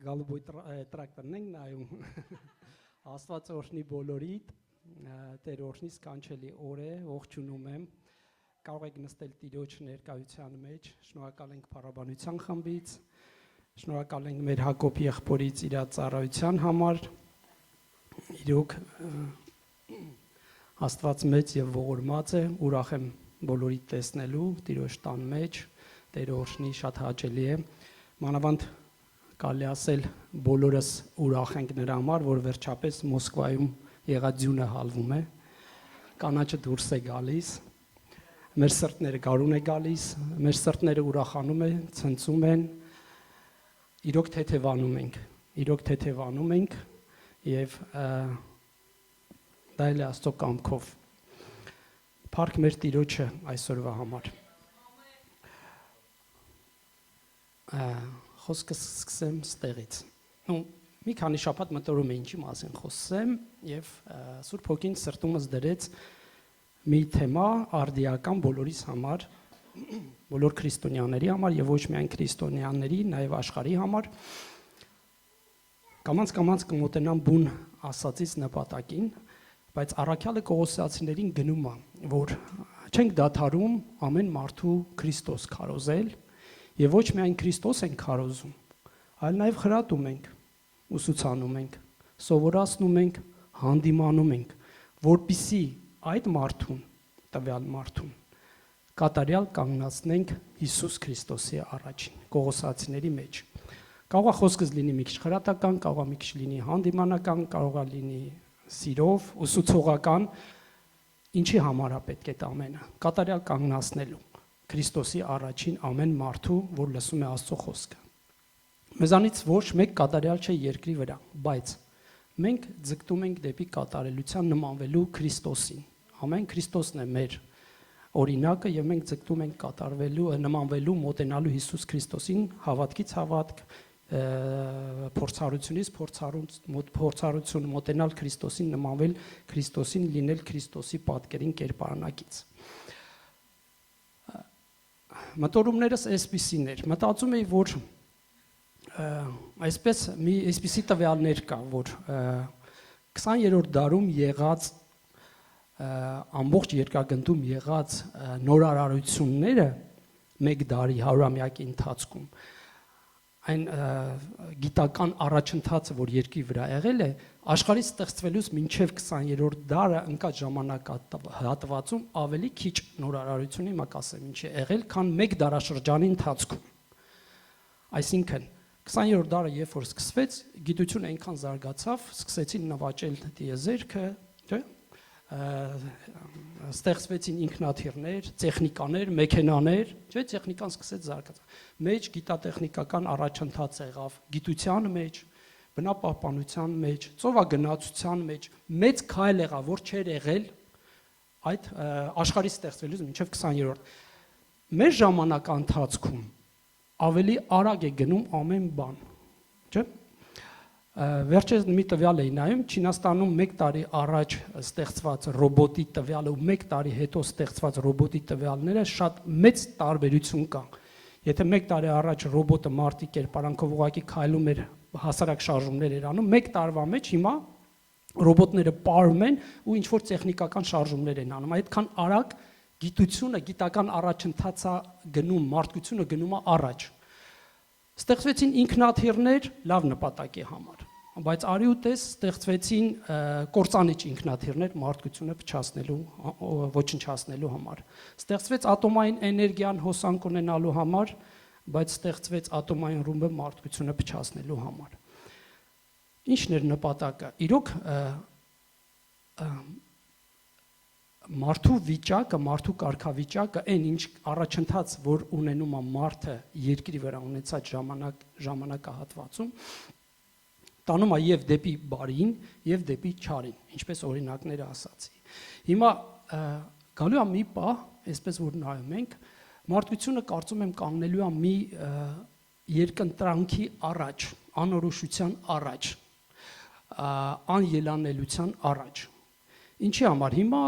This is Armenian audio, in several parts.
Գալուբոյ տրակտորն ենք նայում, աստված օրհնի բոլորիդ, Տեր օրհնի սքանչելի օր է, ողջունում եմ, կարող եք նստել Տիրոջ ներկայության մեջ, շնորհակալ ենք փառաբանության խմբից, շնորհակալ ենք մեր Հակոբ եղբորից իր ծառայության համար, իրոք Աստված մեծ եւ ողորմած է, ուրախ եմ բոլորիդ տեսնելու Տիրոջ տան մեջ, Տեր օրհնի շատ հաճելի է, մանավանդ կարելի ասել բոլորս ուրախ ենք նրա համար, որ վերջապես Մոսկվայում եղածյունը հալվում է, կանաչը դուրս է գալիս, մեր սրտները գարուն է գալիս, մեր սրտները ուրախանում են, ցնծում են, իրոք թեթևանում ենք եւ դա էլ է Աստծո կամքով։ Փառք մեր Տիրոջը այսօրվա համար։ Խոսքը սկսեմ ստեղից։ Մի քանի շաբաթ մտորում եմ ինչի մասին խոսեմ եւ Սուրբ Հոգին սրտումս դրեց մի թեմա արդիական բոլորիս համար, բոլոր քրիստոնյաների համար եւ ոչ միայն քրիստոնյաների, նաեւ աշխարհի համար։ Կամաց կմոտենամ բուն ասածից նպատակին, բայց առաքյալը Կողոսացիներին գնում է, որ չենք դադարում ամեն մարդու Քրիստոս քարոզել եւ ոչ միայն Քրիստոս ենք քարոզում, այլ նաեւ խրատում ենք, ուսուցանում ենք, սովորացնում ենք, հանդիմանում ենք, որպիսի այդ մարդուն, տվյալ մարդուն կատարյալ կանգնացնենք Հիսուս Քրիստոսի առաջին, Կողոսացիների մեջ։ Կարող է խոսքս լինի մի քիչ խրատական, կարող է մի քիչ լինի հանդիմանական, կարող է լինի սիրով, ուսուցողական, ինչի համար է պետք է ամենը, կատարյալ կանգնացնելու Քրիստոսի առաջին ամեն մարդու, որ լսում է Աստծո խոսքը։ Մեզանից ոչ մեկ կատարյալ չէ երկրի վրա, բայց մենք ձգտում ենք դեպի կատարելության նմանվելու Քրիստոսին։ Ամեն Քրիստոսն է մեր օրինակը եւ մենք ձգտում ենք կատարվելու, նմանվելու, մոտենալու Հիսուս Քրիստոսին, հավատքից հավատք, փորձառությունից փորձառություն, մոտենալ Քրիստոսին, նմանվել Քրիստոսին, լինել Քրիստոսի պատկերին կերպարանակից։ Մտորումներս այսպիսին էր, մտածում էի, որ այսպիսի տվյալներ կա, որ 20-րդ դարում եղած ամբողջ երկրագնդում եղած նորարարությունները մեկ դարի 100-ամյակի ընթացքում այն գիտական առաջընթացը, որ երկրի վրա եղել է, աշխարհից ստեղծվելուց մինչև 20-րդ դարը ընկած ժամանակահատվածում ավելի քիչ նորարարություն հիմա կասեմ ինչ է եղել, քան մեկ դարաշրջանի ընթացքում։ Այսինքն 20-րդ դարը երբ որ սկսվեց, գիտությունը այնքան զարգացավ, սկսեցին նվաճել տիեզերքը, չէ՞, ստեղծվեցին ինքնաթիռներ, տեխնիկաներ, մեքենաներ, չէ՞, տեխնիկան սկսեց զարգանալ։ Մեջ գիտատեխնիկական առաջընթաց եղավ, գիտության մեջ, բնապահպանության մեջ, ծովագնացության մեջ, մեծ քայլ եղավ, որ չէր եղել այդ աշխարհի ստեղծվելուց մինչև 20-րդ։ Մեր ժամանակա ընթացքում ավելի արագ է գնում ամեն բան, չէ՞։ Վերջերս մի տվյալ էի նայում, Չինաստանում 1 տարի առաջ ստեղծված ռոբոտի տվյալը ու 1 տարի հետո ստեղծված ռոբոտի տվյալները շատ մեծ տարբերություն կա։ Եթե 1 տարի առաջ ռոբոտը մարտի կերպարանքով ուղղակի քայլում էր, հասարակ շարժումներ էր անում, 1 տարվա մեջ հիմա ռոբոտները պարում են ու ինչ որ տեխնիկական շարժումներ են անում։ Այդքան արագ գիտությունը, գիտական առաջընթացը գնում, մարդկությունը գնում է առաջ։ Ստեղծվեցին ինքնաթիռներ լավ նպատակի համար, բայց արի ու տես ստեղծվեցին կործանիչ ինքնաթիռներ մարդկությունը փչացնելու, ոչնչացնելու համար։ Ստեղծվեց ատոմային էներգիան հոսանք ունենալու համար, բայց ստեղծվեց ատոմային ռումբը մարդկությունը փչացնելու համար։ Ինչն էր նպատակը։ Իրոք մարդու վիճակը, մարդու կարգավիճակը, այն ինչ առաջընթաց, որ ունենում է մարդը երկրի վրա ունեցած ժամանակահատվածում, տանում է եւ դեպի բարին, եւ դեպի չարին, ինչպես օրինակները ասացի։ Հիմա գալու է մի պահ, այսպես որ նայում ենք, մարդկությունը կարծում եմ կանգնելու է մի երկընտրանքի առաջ, անորոշության առաջ, անելանելիության առաջ։ Ինչի համար հիմա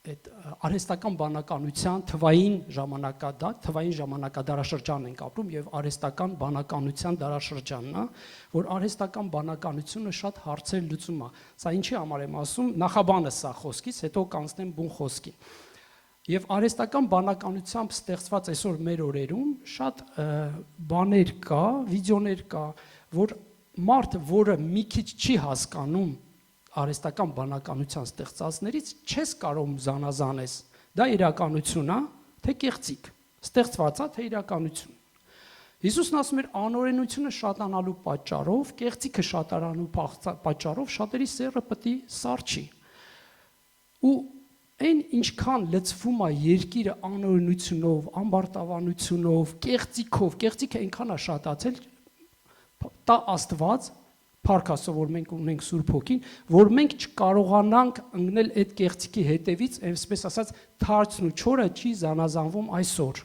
այդ արհեստական բանականության թվային ժամանակադարաշրջան ենք ապրում եւ արհեստական բանականության դարաշրջանն է, որ արհեստական բանականությունը շատ հարցեր լուծում է։ Սա ինչի համար եմ ասում, նախաբանը սա խոսքից, հետո կանցնեմ բուն խոսքի։ Եվ արհեստական բանականությամբ ստեղծված այսօր մեր օրերում շատ բաներ կա, վիդեոներ կա, որ մարդ, որը մի քիչ չի հասկանում արհեստական բանականության ստեղծածներից, չես կարող զանազանես, դա իրականություն է, թե կեղծիք, ստեղծված է, թե իրականություն։ Հիսուսն ասում էր, անօրենությունը շատանալու պատճառով, կեղծիքը շատանալու պատճառով շատերի սերը պետք է սառչի։ Ու այն ինչքան լցվում է երկիրը անօրենությունով, ամբարտավանությունով, կեղծիքով, կեղծիքը այնքան է շատացել, տա Աստված, Փառք Աստծո, որ մենք ունենք Սուրբ Հոգին, որ մենք չկարողանանք ընկնել այդ կեղծիքի հետևից, այսպես ասած, թարցն ու չորը չի զանազանվում այսօր։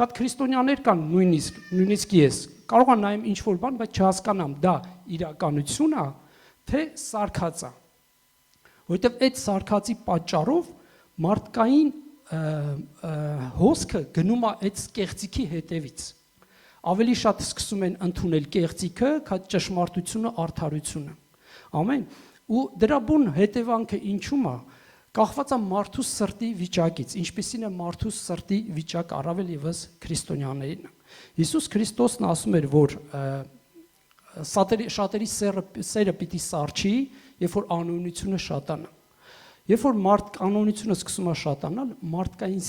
Շատ քրիստոնյաներ կան, նույնիսկ ես, կարող եմ նայեմ ինչ-որ բան, բայց չհասկանամ, դա իրականություն է, թե սարքած է։ Որովհետև այդ սարքածի պատճառով մարդկային հոսքը գնում է այդ կեղծիքի հետևից։ Ավելի շատ սկսում են ընդունել կեղծիքը, քան ճշմարտությունը, արդարությունը։ Ամեն։ Ու դրա բուն հետևանքը ինչու՞մ է։ Կախված է մարդու սրտի վիճակից, ինչպիսին է մարդու սրտի վիճակ, առավել եւս քրիստոնյաներին։ Հիսուս Քրիստոսն ասում էր, որ շատերի սերը պիտի սառչի, երբ որ անօրենությունը շատանա։ Երբ որ անօրենությունը սկսում է շատանալ, մարդկային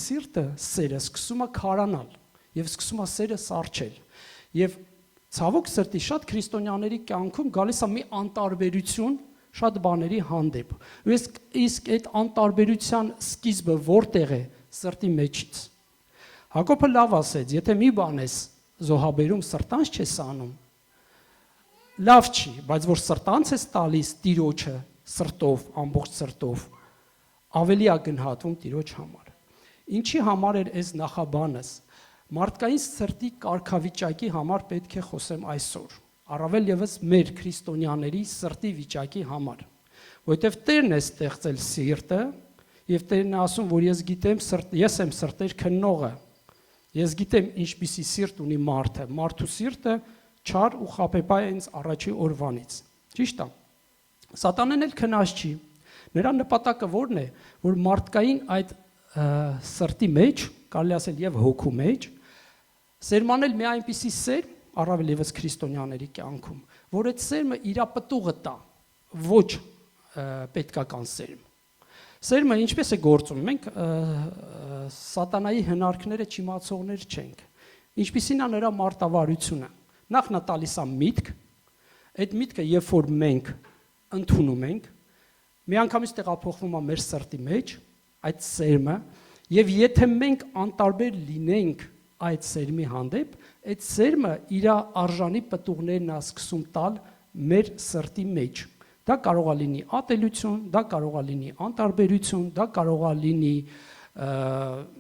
սիրտը սերը սկսում է քարանալ եւ սկսում է սերը սառչել։ Եվ ցավոք սրտի շատ քրիստոնյաների կյանքում գալիս է մի անտարբերություն շատ բաների հանդեպ։ Իսկ այդ անտարբերության սկիզբը որտեղ է սրտի մեջից։ Հակոբը լավ ասեց, եթե մի բան ես զոհաբերում, սրտանց չես անում, լավ չի, բայց որ սրտանց ես տալիս Տիրոջը սրտով, ամբողջ սրտով, ավելի է գնահատվում Տիրոջ համար։ Ինչի համար էր այս նախաբանս։ Մարդկային սրտի կարգավիճակի համար պետք է խոսեմ այսօր, առավել եւս մեր քրիստոնյաների սրտի վիճակի համար, որովհետեւ Տերն է ստեղծել սիրտը, եւ Տերն է ասում, որ ես գիտեմ ես եմ սրտեր քննողը, ես գիտեմ ինչպիսի սիրտ ունի մարդը, մարդու սիրտը չար ու խաբեբայ է ինձ առաջի օրվանից, ճիշտ է։ Սատանան էլ քնած չի, նրա նպատակը ո՞րն է, որ մարդկային այդ սրտի մեջ, կարելի ասել եւ հոգու մեջ, սերմանել մի այնպիսի սեր, առավել եւս քրիստոնյաների կյանքում, որ այդ սերմը իր պտուղը տա, ոչ պետքական սերմ։ Սերմը ինչպես է գործում, մենք սատանայի հնարքները չիմացողներ չենք։ Ինչպիսին է նրա մարտավարությունը։ Նախ նա տալիս է միտք, այդ միտքը երբ որ մենք ընդունում ենք, միանգամից տեղափոխվում է մեր սրտի մեջ, այդ սերմը, եւ եթե մենք անտարբեր լինենք այդ սերմի հանդեպ, այդ սերմը իր արժանի պտուղներն է սկսում տալ մեր սրտի մեջ։ Դա կարող է լինի ատելություն, դա կարող է լինի անտարբերություն, դա կարող է լինի,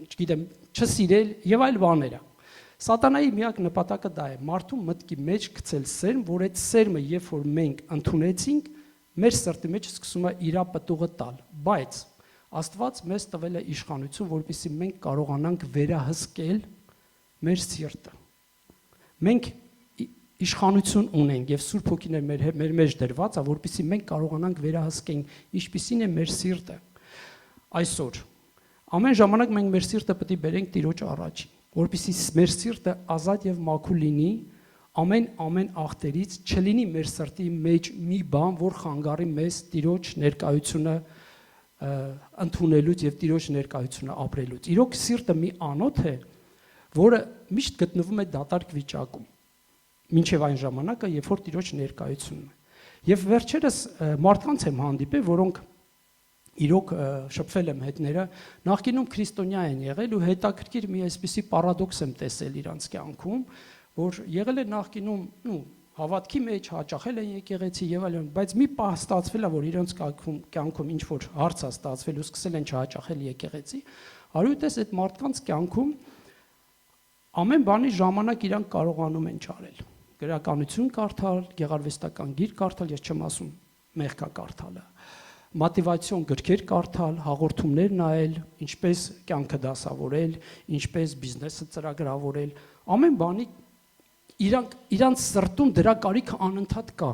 չգիտեմ, չսիրել եւ այլ բաներ։ Սատանայի միակ նպատակը դա է, մարդու մտքի մեջ գցել սերմ, որ այդ սերմը, երբ որ մենք ընդունեցինք, մեր սրտի մեջ սկսում է իր պտուղը տալ, բայց Աստված մեզ տվել է իշխանություն, որպեսզի մենք կարողանանք վերահսկել մեր սիրտը։ Մենք իշխանություն ունենք եւ Սուրբ Հոգին է մեր մեջ դրված, որպեսզի մենք կարողանանք վերահսկենք ինչպիսին է մեր սիրտը։ Այսօր ամեն ժամանակ մենք մեր սիրտը պետք է բերենք Տիրոջ առաջ, որպեսզի մեր սիրտը ազատ եւ մաքուր լինի ամեն ախտերից, չլինի մեր սրտի մեջ մի բան, որ խանգարի մեզ Տիրոջ ներկայությունը ընդունելուց եւ Տիրոջ ներկայությունը ապրելուց։ Իրոք սիրտը մի անոթ է, որը միշտ գտնվում է դատարկ վիճակում, մինչև այն ժամանակը, երբ որ Տիրոջ ներկայությունն է։ Եվ վերջերս մարդկանց եմ հանդիպել, որոնք իրոք շփվել եմ հետները, նախկինում քրիստոնյա են եղել ու հետաքրքիր մի այսպիսի պարադոքս եմ տեսել իրանց կյանքում, որ եղել է նախկինում, հավատքի մեջ հաճախել են եկեղեցի եւ այլն, բայց մի պահ ստացվել է, որ իրենց կյանքում ինչ որ հարց է ստացվել ու սկսել են չհաճախել եկեղեցի, արույտես այդ մարդկանց կյանքում ամեն բանի ժամանակ իրանք կարողանում են չարել։ Գրականություն կարդալ, գեղարվեստական գիրք կարդալ, ես չեմ ասում մեղքա կարդալը, մոտիվացիոն գրքեր կարդալ, հաղորդումներ նայել, ինչպես կյանքը դասավորել, ինչպես բիզնեսը ծրագրավորել, ամեն բանի իրանց սրտում դրա կարիքը անընդհատ կա,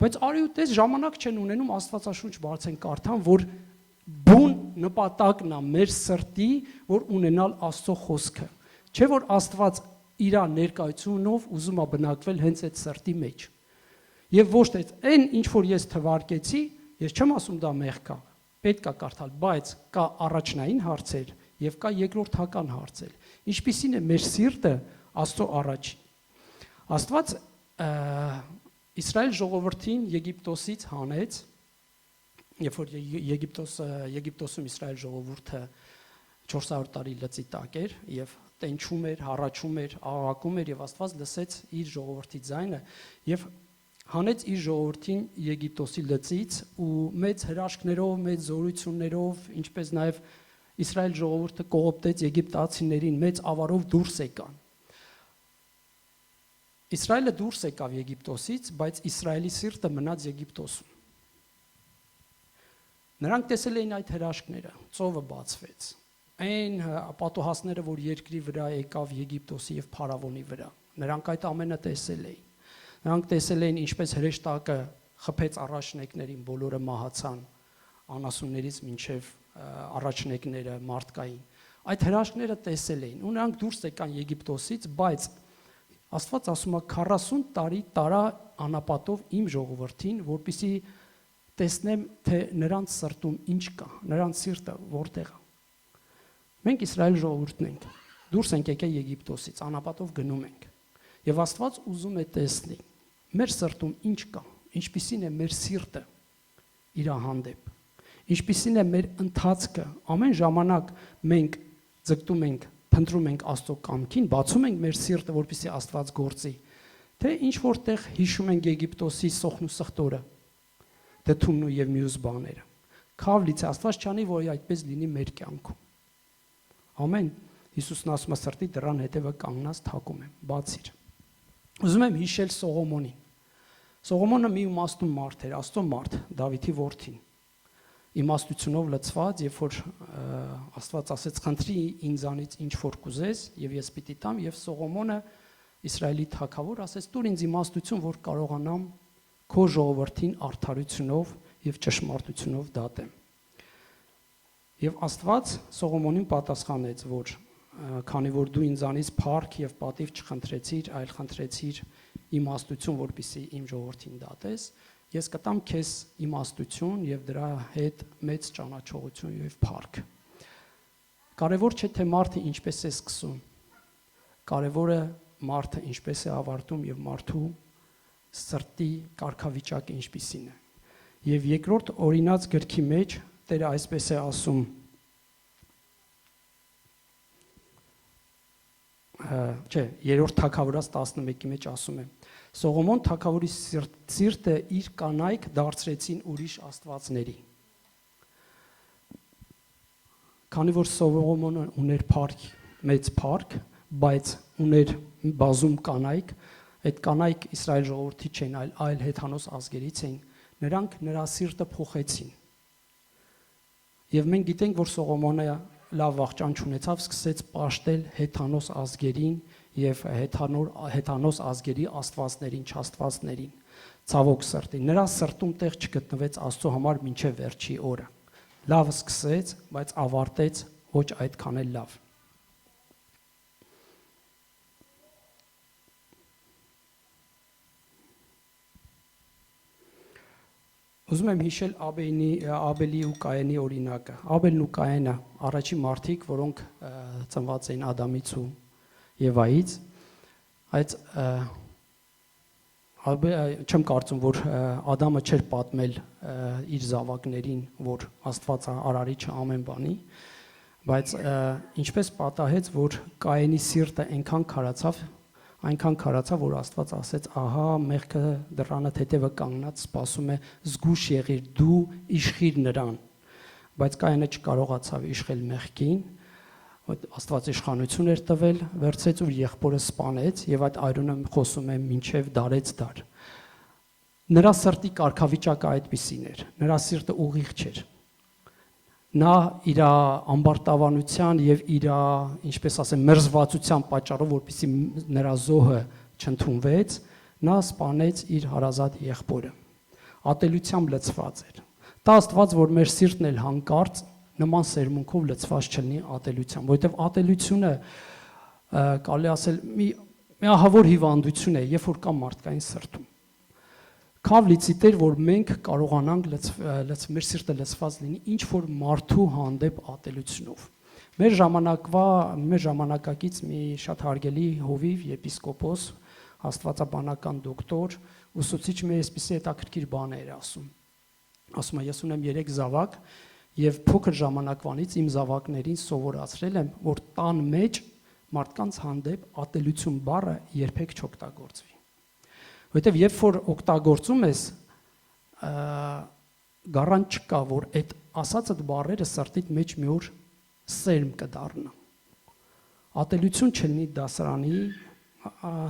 բայց արի ու տես ժամանակ չեն ունենում Աստվածաշունչ բարձեն կարդան, որ բուն նպատակն է մեր սրտի, որ ունենալ Աստծո խոսքը, չէ որ Աստված իր ներկայությունով ուզում է բնակվել հենց այդ սրտի մեջ։ Եվ ոչ թե այն ինչ որ ես թվարկեցի, ես չեմ ասում դա մեղք է, պետք է կարդալ, բայց կա առաջնային հարցեր եւ կա երկրորդական հարցեր։ Ինչպիսին է մեր սիրտը Աստծո առաջին։ Աստված Իսրայել ժողովրդին Եգիպտոսից հանեց, երբ որ Եգիպտոսում Իսրայել ժողովուրդը 400 տարի լծի տակ էր եւ տենչում էր, հառաչում էր, աղաղակում էր եւ Աստված լսեց իր ժողովրդի ձայնը եւ հանեց իր ժողովրդին Եգիպտոսի լծից ու մեծ հրաշքներով, մեծ զորություններով, ինչպես նաև Իսրայել ժողովուրդը կողոպտեց եգիպտացիներին, մեծ ավարով դուրս եկան։ Իսրայելը դուրս եկավ Եգիպտոսից, բայց Իսրայելի սիրտը մնաց Եգիպտոսում։ Նրանք տեսել էին այդ հրաշքները, ծովը բացվեց։ Այն պատուհասները, որ երկրի վրա եկավ Եգիպտոսի եւ Փարավոնի վրա, նրանք այդ ամենը տեսել էին։ Նրանք տեսել էին ինչպես հրեշտակը խփեց առաջնեկներին, բոլորը մահացան, անասուններից մինչև առաջնեկները մարդկային։ Այդ հրաշքները տեսել էին ու նրանք դուրս եկան Եգիպտոսից, բայց Աստված ասում է 40 տարի տարա անապատով իմ ժողովրդին, որպեսզի տեսնեմ, թե նրանց սրտում ինչ կա, նրանց սիրտը որտեղ է։ Մենք Իսրայել ժողովուրդն ենք, դուրս ենք եկել Եգիպտոսից, անապատով գնում ենք։ Եվ Աստված ուզում է տեսնել մեր սրտում ինչ կա, ինչպիսին է մեր սիրտը իր հանդեպ, ինչպիսին է մեր ընթացքը, ամեն ժամանակ մենք ձգտում ենք, փնտրում ենք Աստծո կամքին, բացում ենք մեր սիրտը, որպեսզի Աստված գործի, թե ինչ որտեղ հիշում ենք Եգիպտոսի սոխն ու սխտորը, դդումն ու եւ մյուս բաները։ Քավլից Աստված չանի, որ այդպես լինի մեր կյանքում։ Ամեն Հիսուսն ասում է սրտի դռան հետևը կանգնած թակում եմ, բացիր։ Ուզում եմ հիշել Սողոմոնին։ Սողոմոնը մի իմաստուն մարդ էր, Աստծո մարդ, Դավիթի որդին։ Իմաստությունով լցված, երբ որ Աստված ասեց խնդրի ինձանից ինչ որ կուզես եւ ես պիտի տամ, եւ Սողոմոնը Իսրայելի թագավոր ասեց դուր ինձ իմաստություն, որ կարողանամ քո ժողովրդին արդարությունով եւ ճշմարտությունով դատեմ։ Եվ Աստված Սողոմոնին պատասխանեց, որ քանի որ դու ինձանից փառք եւ պատիվ չխնդրեցիր, այլ խնդրեցիր իմաստություն, որպեսզի իմ ժողովրդին դատես, ես կտամ քեզ իմաստություն եւ դրա հետ մեծ ճանաչողություն եւ փառք։ Կարևոր չէ թե մարդը ինչպես է սկսում, կարևորը մարդը ինչպես է ավարտում եւ մարդու սրտի կարգավիճակը ինչպիսին է։ Եվ երկրորդ օրինաց գրքի մեջ Տերը այսպես է ասում. երրորդ թագավորաց 11-ի մեջ ասում է. Սողոմոն թագավորի սիրտը իր կանայք դարձրեցին ուրիշ աստվածների։ Քանի որ Սողոմոնը ուներ փառք, մեծ փառք, բայց ուներ բազում կանայք, այդ կանայք Իսրայել ժողովրդի չեն, այլ հեթանոս ազգերից էին, նրանք նրա սիրտը փոխեցին։ Եվ մենք գիտենք, որ Սողոմոնը լավ վախճան չունեցավ, սկսեց պաշտել հեթանոս ազգերին եւ հեթանոս ազգերի աստվածներին, չաստվածներին, ցավոք սրտի։ Նրա սրտում տեղ չգտնվեց Աստծո համար մինչև վերջի օրը։ Լավ սկսեց, բայց ավարտեց ոչ այդքան էլ լավ։ Ուզում եմ հիշել Աբելի ու Կայենի օրինակը։ Աբելն ու Կայենը առաջին մարդիկ, որոնք ծնված էին Ադամից ու Եվայից, այդ չեմ կարծում, որ Ադամը չէր պատմել իր զավակներին, որ Աստված արարիչը ամեն բանի, բայց ինչպես պատահեց, որ Կայենի սիրտը այնքան քարացավ, որ Աստված ասեց, ահա մեղքը դռանդ հետևը կանգնած սպասում է, զգուշ եղիր, դու իշխիր նրան, բայց Կայենը չկարողացավ իշխել մեղքին, Աստված իշխանություն էր տվել, վերցրեց ու եղբորը սպանեց եւ այդ այրոնը խոսում է մինչեւ դարեց դար։ Նրա սրտի կարգավիճակը այդպիսին էր, նրա սիրտը ուղիղ չէր։ Նա իր ամբարտավանության եւ իր, ինչպես ասեմ, մերզվածության պատճառով, որպեսզի նրա զոհը չընդունվեց, նա սպանեց իր հարազատ եղբորը։ Ատելությամբ լցված էր։ Դա Աստված, որ մեր սիրտն էլ հանկարծ նման սերմունքով լցված չլինի ատելությամբ, որովհետեւ ատելությունը կարելի ասել մի ահավոր հիվանդություն է, երբ որ կա մարդկային սրտում։ Քավ լիցի տեր, որ մենք կարողանանք մեր սիրտը լցված լինի ինչ որ մարդու հանդեպ ատելությունով։ Մեր ժամանակակից մի շատ հարգելի հովիվ եպիսկոպոս, աստվածաբանական դոկտոր, ուսուցիչ մի այսպիսի հետաքրքիր բան էր ասում։ Ասում է, ես ունեմ 3 զավակ եւ փոքր ժամանակվանից իմ զավակներին սովորացրել եմ, որ տան մեջ մարդկանց հանդեպ ատելություն բառը երբեք չօգտագործվի։ Որովհետև երբ որ օգտագործում ես, գարանտ չկա, որ այդ ասածդ բառերը սրտիդ մեջ մի օր սերմ կդառնա։ Ատելություն չլինի դասարանի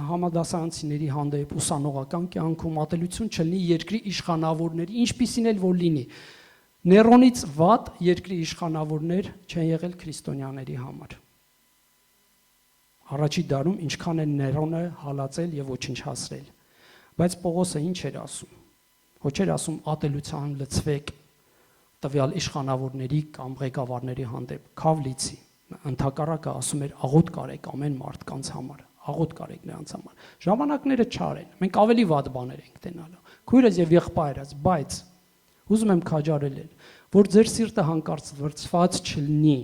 համադասարանցիների հանդեպ, ուսանողական կյանքում, ատելություն չլինի երկրի իշխանավորների, ինչպիսին էլ որ լինի։ Ներոնից վատ երկրի իշխանավորներ չեն եղել քրիստոնյաների համար։ Առաջի դարում ինչքան են Ներոնը հալածել եւ ոչնչացրել։ Բայց Պողոսը ինչ էր ասում։ Ոչ էր ասում ատելության լցվեք տվյալ իշխանավորների կամ ղեկավարների հանդեպ, քավ լիցի։ Ընդհակառակը ասում էր աղոտ կարեք ամեն մարդկանց համար, աղոտ կարեք նրանց համար։ Ժամանակները չար են, մենք ավելի վատ բաներ ենք տենալու։ Քույրս եւ եղբայրս, բայց ուզում եմ քաջարել, որ ձեր սիրտը հանկարծ վրձված չլինի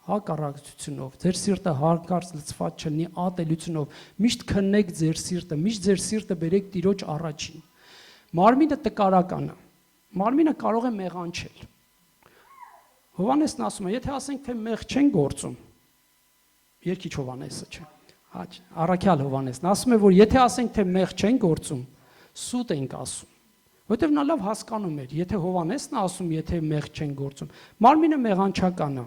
հակառակությունով, ձեր սիրտը հանկարծ լցված չլինի ատելությունով, միշտ քննեք ձեր սիրտը, միշտ ձեր սիրտը բերեք Տիրոջ առաջին։ Մարմինը տկարական է, մարմինը կարող է մեղանչել։ Հովհաննեսն ասում է, եթե ասենք, թե մեղ չեն գործում, Երկիչ Հովհաննեսը չէ, առաքյալ Հովհաննեսն ասում է, որ եթե ասենք, թե մեղ չեն գործում, սուտ ենք ասում, որովհետև նա լավ հասկանում էր, եթե Հովհաննեսն ասում, եթե մեղ չեն գործում, մարմինը մեղանչական է։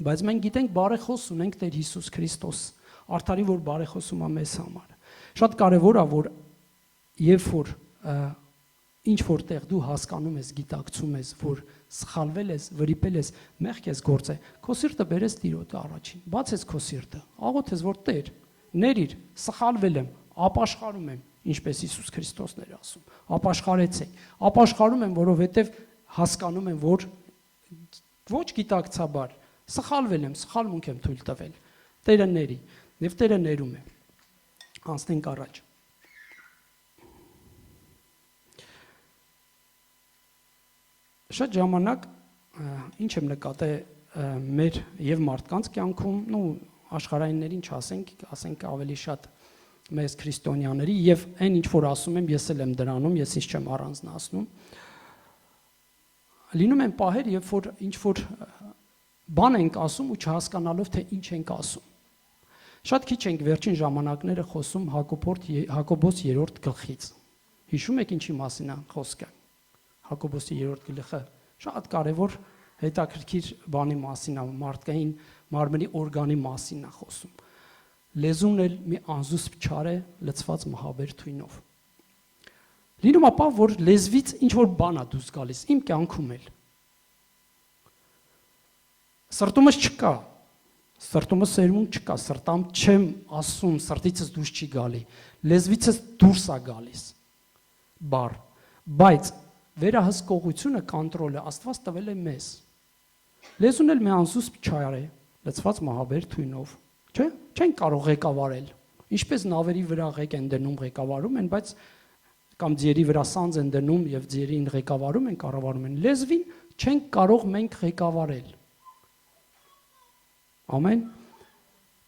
Բայց մենք գիտենք բարեխոս ունենք Տեր Հիսուս Քրիստոս, արդարի որ բարեխոսում է մեզ համար։ Շատ կարևոր է, որ երբ որ ինչ որտեղ դու հասկանում ես, գիտակցում ես, որ սխալվել ես, վրիպել ես, մեղք ես գործել, քո սիրտը բերես Տիրոջ առաջին, բացես քո սիրտը, աղոթես, որ Տեր, ներիր, սխալվել եմ, ապաշխարում եմ, ինչպես Հիսուս Քրիստոսն էր ասում, ապաշխարեցեք, ապաշխարում եմ, որովհետև հասկանում եմ, որ ոչ գիտակցաբար սխալվել եմ, սխալմունք եմ թույլ տվել։ Տերը ների, եւ Տերը ներում է։ Անցնենք առաջ։ Շատ ժամանակ ինչ եմ նկատել մեր եւ մարդկանց կյանքում, աշխարհայիններին ասենք ավելի շատ մեզ քրիստոնյաների եւ այն ինչ որ ասում եմ, ես էլ եմ դրանում, ես ինչ չեմ առանձնացնում։ Լինում են պահեր, երբ որ ինչ որ բան ենք ասում ու չհասկանալով թե ինչ ենք ասում։ Շատ քիչ ենք վերջին ժամանակները խոսում Հակոբոս 3-րդ գլխից։ Հիշում եք ինչի մասին է խոսքը։ Հակոբոսի 3-րդ գլուխը շատ կարևոր հետաքրքիր բանի մասին է, մարդկային մարմնի օրգանի մասին է խոսում։ Լեզուն էլ մի անզուսպ չար է լցված մահաբեր թույնով։ Լինում է պահ, որ լեզվից ինչ որ բան է դուրս գալիս, իմ կյանքում էլ։ Սրտումս չկա, սրտումս սերմունք չկա, սրտամ չեմ ասում, սրտիցս դուրս չի գալի, լեզվիցս դուրս է գալիս, բառ, բայց վերահսկողությունը, կոնտրոլը Աստված տվել է մեզ։ Լեզուն էլ մի անզուսպ չար է, լցված մահաբեր թույնով, չէ՞, չեն կարող ղեկավարել, ինչպես նավերի վրա ղեկ են դնում, ղեկավարում են, բայց կամ ձիերի վրա սանձ են դնում եւ ձիերին ղեկավարում են, կառավարում են, լեզվին չենք կարող մենք ղեկավարել։ Ամեն։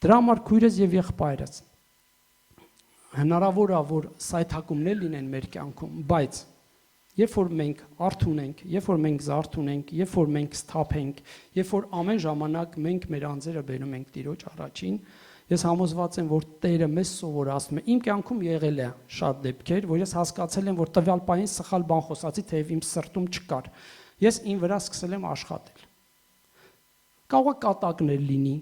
Դրա համար քույրս եւ եղբայրս հնարավոր է, որ սայթակումներ լինեն մեր կյանքում, բայց երբ որ մենք արթ ունենք, երբ որ մենք զարթ ունենք, երբ որ մենք սթափ ենք, երբ որ ամեն ժամանակ մենք մեր անձերը բերում ենք Տիրոջ առաջին, ես համոզված եմ, որ Տերը մեզ սովորացնում է։ Իմ կյանքում եղել է շատ դեպքեր, որ ես հասկացել եմ, որ տվյալ պահին սխալ բան խոսացի, թեև իմ սրտում չկար։ Ես ին վրա սկսել եմ աշխատել։ Կարող է կատակներ լինի։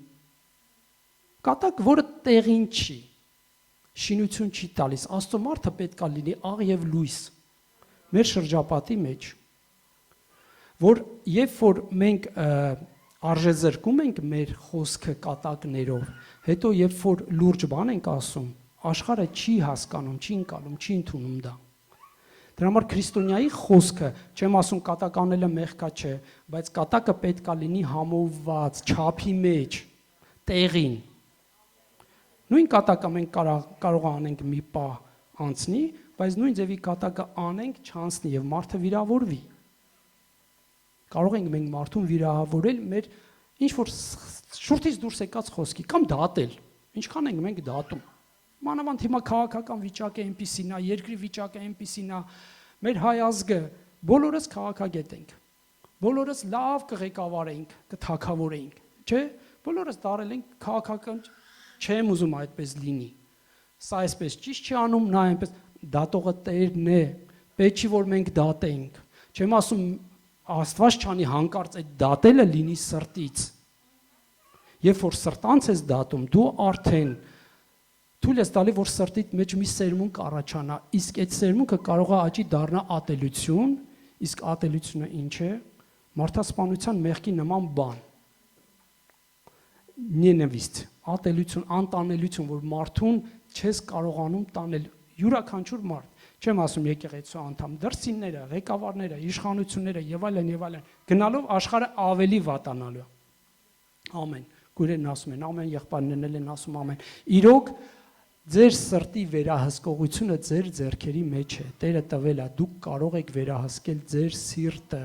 Կատակ, որը տեղին չի, շինություն չի տալիս, Աստծո մարդը պետք է լինի աղ եւ լույս։ մեր շրջապատի մեջ, որ երբ որ մենք արժեզրկում ենք մեր խոսքը կատակներով, հետո երբ որ լուրջ բան ենք ասում, աշխարհը չի հասկանում, չի ընկալում, չի ընդունում դա։ Դրա համար քրիստոնյայի խոսքը, չեմ ասում կատակ անելը մեղքա չէ, բայց կատակը պետքա լինի համոզված, չափի մեջ, տեղին։ Նույն կատակը մենք կարող անենք մի պահ անցնի, բայց նույն ձևի կատակը անենք չանցնի եւ մարդը վիրավորվի։ Կարող ենք մենք մարդուն վիրավորել մեր ինչ որ շուրթից դուրս եկած խոսքի կամ դատել։ Ինչքան ենք մենք դատում։ Մանավանդ հիմա քաղաքական վիճակը այնպիսին է, երկրի վիճակը այնպիսին է, մեր հայ ազգը բոլորս քաղաքագետ ենք։ Բոլորս լավ կղեկավարենք, կթակավորենք, չէ՞։ Բոլորս դարել ենք քաղաքական, չեմ ուզում այդպես լինի։ Սա այսպես ճիշտ չի անում, նա այնպես դատողը Տերն է, պետք չի որ մենք դատենք։ Չեմ ասում Աստված չանի հանկարծ այդ դատելը լինի սրտից։ Երբ որ սրտանց ես դատում, դու արդեն թույլ ես տալի, որ սրտիդ մեջ մի սերմունք առաջանա, իսկ այդ սերմունքը կարող է աճի դառնա ատելություն, իսկ ատելությունը ինչ է։ Մարդասպանության մեղքի նման բան։ Նենավիստ, ատելություն, անտանելություն, որ մարդուն չես կարողանում տանել, յուրաքանչյուր մարդ, չեմ ասում եկեղեցու անդամ, դրսինները, ղեկավարները, իշխանությունները եւ այլն, գնալով աշխարհը ավելի վատանալու։ Ամեն, գուրերն ասում են, ամեն եղբայրներն են ասում ամեն։ Իրոք ձեր սրտի վերահսկողությունը ձեր ձեռքերի մեջ է։ Տերը տվել է, դուք կարող եք վերահսկել ձեր սիրտը։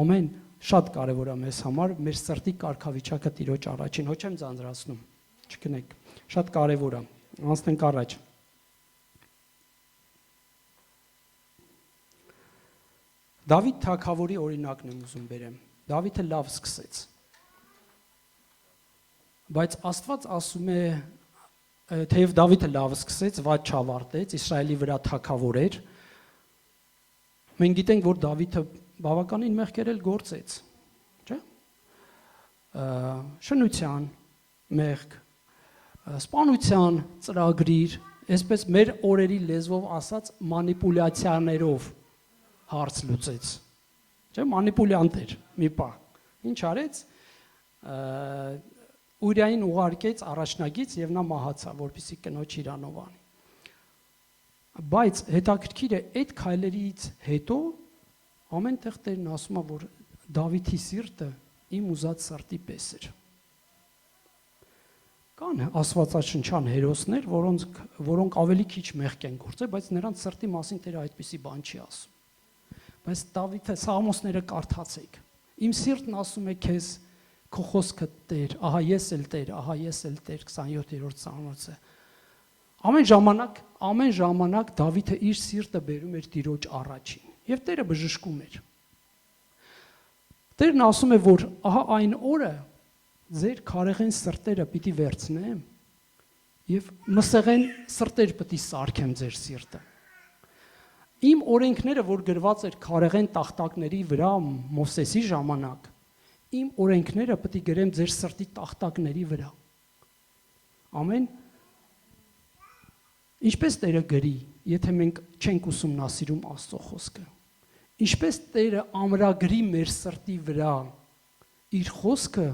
Ամեն, շատ կարևոր է մեզ համար մեր սրտի կարգավիճակը Տիրոջ առաջին, ոչ եմ ձանձրացնում, չգնեք, շատ կարևոր է, անցնենք առաջ։ Դավիթ թագավորի օրինակն եմ ուզում բերեմ, Դավիթը լավ սկսեց, բայց Աստված ասում է, թեև Դավիթը լավ սկսեց, վատ չավարտեց, Իսրայելի վրա թագավոր էր, մենք գիտենք, որ Դավիթը բավականին մեղքեր էլ գործեց, չէ՞։ Շնության մեղք, սպանության ծրագրիր, այսպես մեր օրերի լեզվով ասած մանիպուլյացիաներով հարց լուծեց, չէ՞, մանիպուլյանտ էր մի պահ, ինչ արեց, Ուրիային ուղարկեց առաջնագից եւ նա մահացավ, որպեսզի կնոջ իրանով անի։ Բայց հետաքրքիր է, այդ քայլերից հետո ամենտեղ Տերն ասում է, որ Դավիթի սիրտը իմ ուզած սրտի պես էր։ Կան աստվածաշնչյան հերոսներ, որոնք ավելի քիչ մեղք են գործել, բայց նրանց սրտի մասին Տերը այդպիսի բան չի ասում։ Բայց Դավիթը Սաղմոսները կարդացեք։ Իմ սիրտն ասում է քեզ քո խոսքը Տեր, ահա ես էլ Տեր, ահա ես էլ Տեր 27-րդ Սաղմոսը։ Ամեն ժամանակ Դավիթը իր սիրտը բերում էր Տիրոջ առաջին, եւ Տերը բժշկում էր։ Տերն ասում է, որ ահա այն օրը ձեր քարեղեն սրտերը պիտի վերցնեմ եւ մսեղեն սրտեր պիտի սարքեմ ձեր սիրտը։ Իմ օրենքները, որ գրված էր քարեղեն տախտակների վրա Մովսեսի ժամանակ, իմ օրենքները պիտի գրեմ ձեր սրտի տախտակների վրա։ Ամեն։ Ինչպես Տերը գրի, եթե մենք չենք ուսումնասիրում Աստծո խոսքը։ Ինչպես Տերը ամրագրի մեր սրտի վրա իր խոսքը,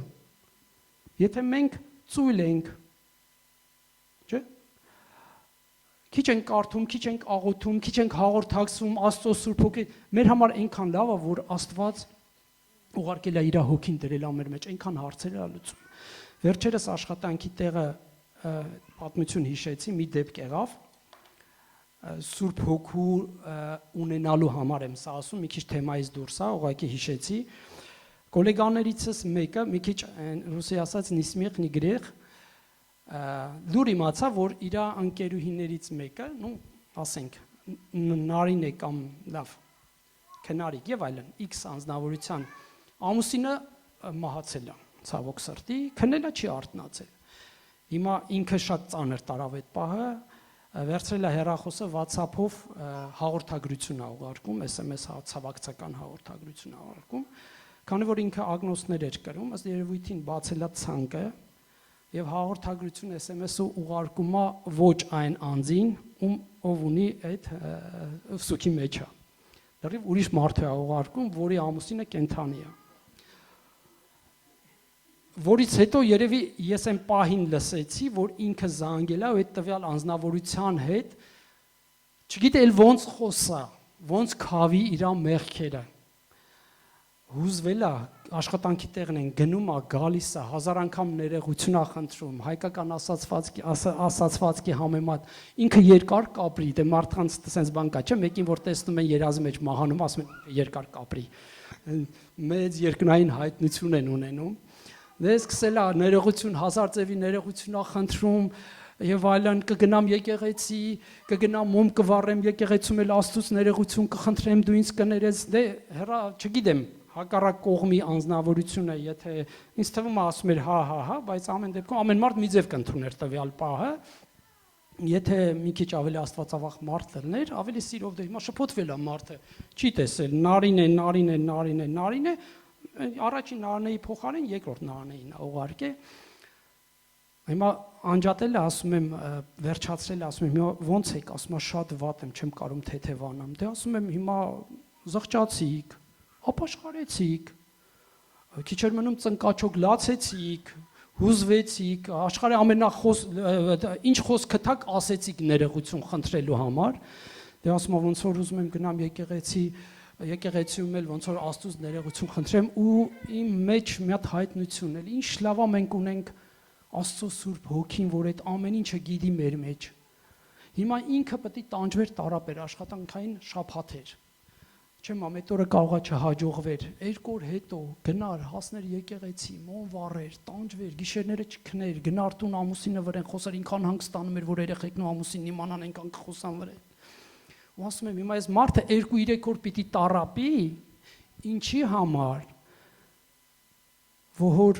եթե մենք ծույլ ենք, չէ՞։ Քիչ ենք կարդում, քիչ ենք աղոթում, քիչ ենք հաղորդակցվում Աստծո Սուրբ Հոգի, մեր համար այնքան լավ է, որ Աստված ուղարկել է իր հոգին դրել է մեր մեջ, այնքան հարցեր է լուծում։ Վերջերս աշխատանքի տեղը պատմություն հիշեցի, մի դեպք եղավ, Սուրբ Հոգու ունենալու համար եմ սա ասում, մի քիչ թեմայից դուրս է, ուղղակի հիշեցի։ Գոլեգաներիցս մեկը, մի քիչ ռուսի ասած նիսմիղ նիգրեղ, լուր իմացա, որ իր ընկերուհիներից մեկը, ասենք, Նարին է կամ լավ, քնարիկ եւ այլն, X անձնավորության ամուսինը մահացել է, ցավոք սրտի, քնելը չի արթնացել։ Հիմա ինքը շատ ծանր տարավ այդ պահը, վերցրել է հեռախոսը WhatsApp-ով հաղորդագրություն է ուղարկում, SMS ցավակցական հաղորդագրություն է ուղարկում, քանի որ ինքը ագնոստներ էր կրում, ըստ երևույթին բացել է ցանկը եւ հաղորդագրություն SMS-ը ուղարկում է ոչ այն անձին, ով ունի այդ սուքի մեջը։ Լրիվ ուրիշ մարդ է ուղարկում, որի ամուսինը կենթանի է։ Որից հետո երևի ես այն պահին լսեցի, որ ինքը զանգել է այդ տվյալ անձնավորության հետ, չգիտել ոնց խոսա, ոնց քավի իր մեղքերը։ Հուզվել է, աշխատանքի տեղն են գնում է, գալիս է, 1000 անգամ ներողություն է խնդրում, հայկական ասացվածքի համեմատ ինքը երկար կապրի, դե մարդկանց sense բան կա, չէ՞, մեկին որ տեսնում են երազի մեջ մահանում, ասում են երկար կապրի։ Մեծ երկնային հայտնություն են ունենում։ Դե սկսել է ներողություն, 1000 ձևի ներողություն է խնդրում եւ այլն, կգնամ եկեղեցի, կգնամ մոմ կվառեմ եկեղեցում էլ Աստծուց ներողություն կխնդրեմ, դու ինձ կներես, դե հրա, չգիտեմ, հակառակ կողմի անձնավորությունը, եթե ինձ թվում է ասում էր հա, բայց ամեն դեպքում ամեն մարդ մի ձև կընդուներ տվյալ պահը, եթե մի քիչ ավելի աստվածավախ մարդ լիներ, ավելի սիրով դե հիմա շփոթվել է մարդը, չի տեսել, նարին է, առաջին նարնեի փոխարեն երկրորդ նարնեին ուղարկե։ Հիմա անջատել է, ասում եմ, վերջացրել է, ասում եմ, հիմա ոնց եք, ասում եմ, շատ վատ եմ, չեմ կարում թեթևանամ։ Դե ասում եմ, հիմա զղջացիք, ապաշխարեցիք, քիչ էր մնում ծնկաչոք լացեցիք, հուզվեցիք, աշխարհի ինչ խոսք գտաք, ասեցիք ներողություն խնդրելու համար։ Դե ասում եմ, ոնց որ ուզում եմ գնամ եկեղեցիում էլ ոնց որ Աստծուց ներողություն խնդրեմ ու իմ մեջ մի հատ հայտնություն էլ ինչ լավ է մենք ունենք Աստծո Սուրբ Հոգին, որ այդ ամեն ինչը գիտի մեր մեջ։ Հիմա ինքը պետք է տանջվեր տարապեր աշխատանքային շաբաթեր։ Չեմ ամետ օրը կարողա չհաջողվեր, 2 օր հետո գնար, հասներ եկեղեցի, մոմ վառեր, տանջվեր, գիշերները չքներ, գնար տուն ամուսինը վրան խոսար, ինքան հանգստանում էր, որ երեխեքն ու ամուսինն իմանան այնքան կխոսան վրան։ Ու ասում եմ, հիմա այս մարդը 2-3 օր պիտի տարապի, ինչի համար, որ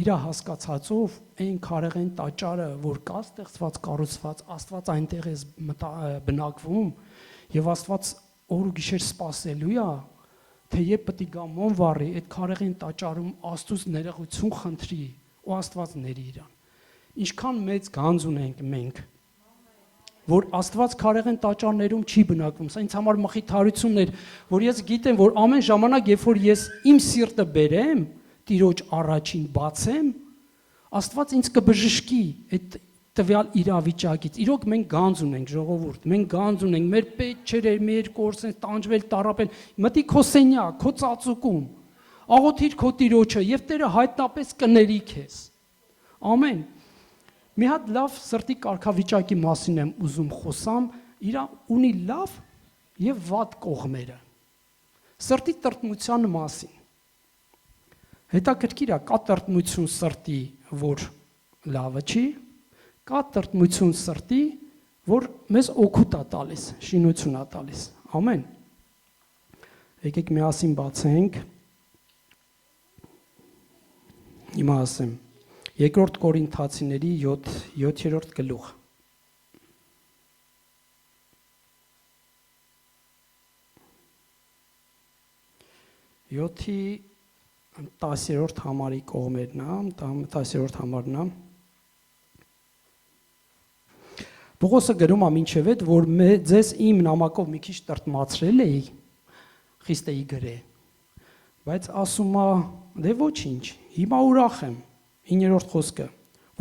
իր հասկացածով այն քարեղեն տաճարը, որ կա ստեղծված, կառուցված, Աստված այնտեղ է բնակվում, եւ Աստված օր ու գիշեր սպասելու է, թե երբ պետք է գա մոմ վառի, այդ քարեղեն տաճարում Աստծուց ներողություն խնդրի, ու Աստված ների իրան։ Ինչքան մեծ գանձ ունենք մենք, որ Աստված քարեղեն տաճարներում չի բնակվում, սա ինձ համար մխիթարությունն էր, որ ես գիտեմ, որ ամեն ժամանակ, երբ որ ես իմ սիրտը բերեմ, Տիրոջ առաջին բացեմ, Աստված ինձ կբժշկի այդ տվյալ իրավիճակից։ Իրոք մենք գանձ ունենք, ժողովուրդ, մենք գանձ ունենք, մեր պետք չէր մեր կորսեն տանջվել, տարապել, մտի քո սենյակ, քո ծածուկում, աղոթիր քո Տիրոջը եւ Տերը հայտնապես կների քեզ։ Ամեն։ Մի հատ լավ սրտի կարգավիճակի մասին եմ ուզում խոսամ, իր ունի լավ եւ վատ կողմերը։ Սրտի տրտմության մասին։ Հետաքրքիր է, կա տրտմություն սրտի, որ լավը չի, կա տրտմություն սրտի, որ մեզ օգուտ է տալիս, շինություն է տալիս։ Ամեն։ Եկեք միասին բացենք։ Հիմա ասեմ։ Երկրորդ Կորինթացիների 7-րդ գլուխ։ 7-ի 10-րդ համարի կողմերն է, 10-րդ համարն է։ Պողոսը գրում է մինչև այդ, որ ձեզ իմ նամակով մի քիչ տրտմացրել էի, խիստ էի գրե, բայց ասում է, դե ոչինչ, հիմա ուրախ եմ, 9-րդ խոսքը,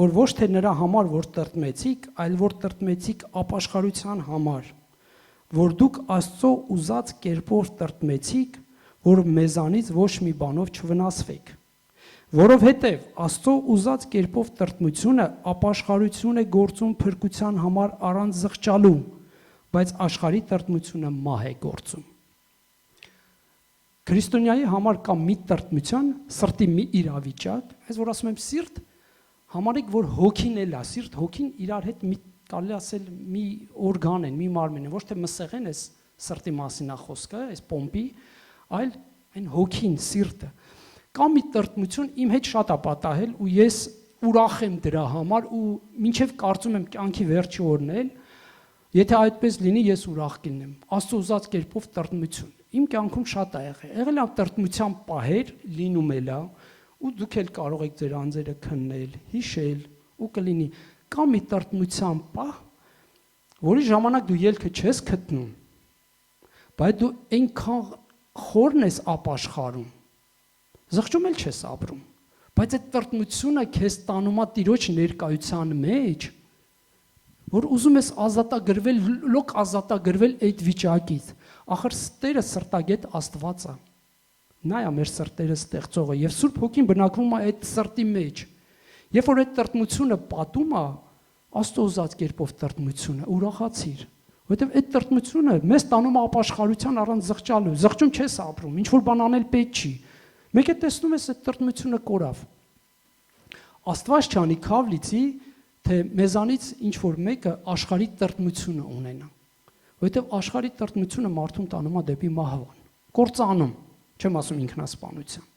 որ ոչ թե նրա համար, որ տրտմեցիք, այլ որ տրտմեցիք ապաշխարության համար, որ դուք Աստծո ուզած կերպով տրտմեցիք, որ մեզանից ոչ մի բանով չվնասվեք, որովհետև Աստծո ուզած կերպով տրտմությունը ապաշխարություն է գործում փրկության համար առանց զղջալու, բայց աշխարհի տրտմությունը մահ է գործում։ Քրիստոնյայի համար կա մի տրտմության, սրտի մի իրավիճակ, այս որ ասում եմ սիրտ, համարեք որ հոգին էլ է, սիրտ հոգին իրար հետ մի կարելի ասել մի օրգան են, մի մարմին են, ոչ թե մսեղեն էս սրտի մասին է խոսքը, այս պոմպի, այլ այն հոգին, սիրտը։ Կա մի տրտմություն իմ հետ շատ է պատահել ու ես ուրախ եմ դրա համար ու մինչև կարծում եմ կյանքի վերջի օրն էլ, եթե այդպես լինի, ես ուրախ կլինեմ։ Աստծո ուզած կերպով տրտմություն։ Իմ կյանքում շատ է եղել է տրտմության պահեր, լինում էլ է, ու դուք էլ կարող եք ձեր անձերը քննել, հիշել ու կլինի։ Կա մի տրտմության պահ, որի ժամանակ դու ելքը չես գտնում, բայց դու այնքան խորն ես ապաշխարում, զղջում էլ չես ապրում, բայց այդ տրտմությունը քեզ տանում է Տիրոջ ներկայության մեջ, որ ուզում ես ազատագրվել, լոկ ազատագրվել այդ վիճակից, ախր Տերը սրտագետ Աստված է, նա է մեր սրտերը ստեղծողը, եւ Սուրբ Հոգին բնակվում է այդ սրտի մեջ, երբ որ այդ տրտմությունը պատում է, Աստծո ուզած կերպով տրտմությունը, ուրախացիր, որովհետև այդ տրտմությունը մեզ տանում է ապաշխարության առանց զղջալու, զղջում չես ապրում, ինչ որ բան անել պետք չի, մեկ է տեսնում ես այդ տրտմությունը կորավ, Աստված չանի քավ լիցի, թե մեզանից ինչ որ մեկը աշխարհի տրտմությունը ունենա, որովհետև աշխարհի տրտմությունը մարդուն տանում է դեպի մահվան, կործանում, չեմ ասում ինքնասպանության։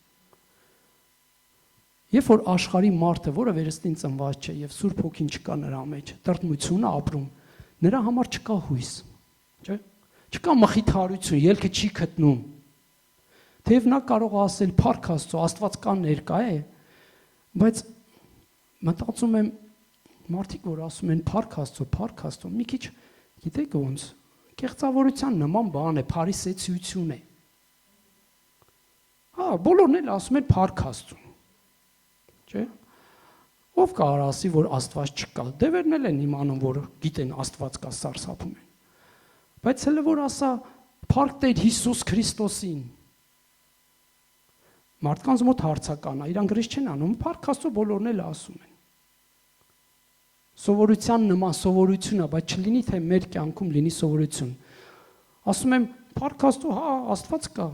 Երբ որ աշխարհի մարդը, որը վերստին ծնված չէ եւ Սուրբ Հոգին չկա նրա մեջ, տրտմությունը ապրում, նրա համար չկա հույս, չէ՞։ Չկա մխիթարություն, ելքը չի գտնում։ Թեև նա կարող է ասել Փառք Աստծո, Աստված կա ներկա է, բայց մտածում եմ մարդիկ, որ ասում են Փառք Աստծո, մի քիչ գիտեք ոնց, կեղծավորության նման բան է, փարիսեցիություն է։ Հա, բոլորն էլ ասում են Փառք Աստծո։ Չէ՞։ Ով կարող ասի, որ Աստված չկա։ Դևերն էլ են իմանում, որ գիտեն Աստված կա, սարսափում են։ Բայց հələ որ ասա Փառք Տեր Հիսուս Քրիստոսին։ Մարդկանց մոտ հարցական է, իրանք գրիշ չեն անում, Փառք Աստծո բոլորն էլ ասում են։ Սովորության նման սովորություն է, բայց չլինի թե մեր կյանքում լինի սովորություն։ Ասում եմ Փառք Աստծո, հա, Աստված կա,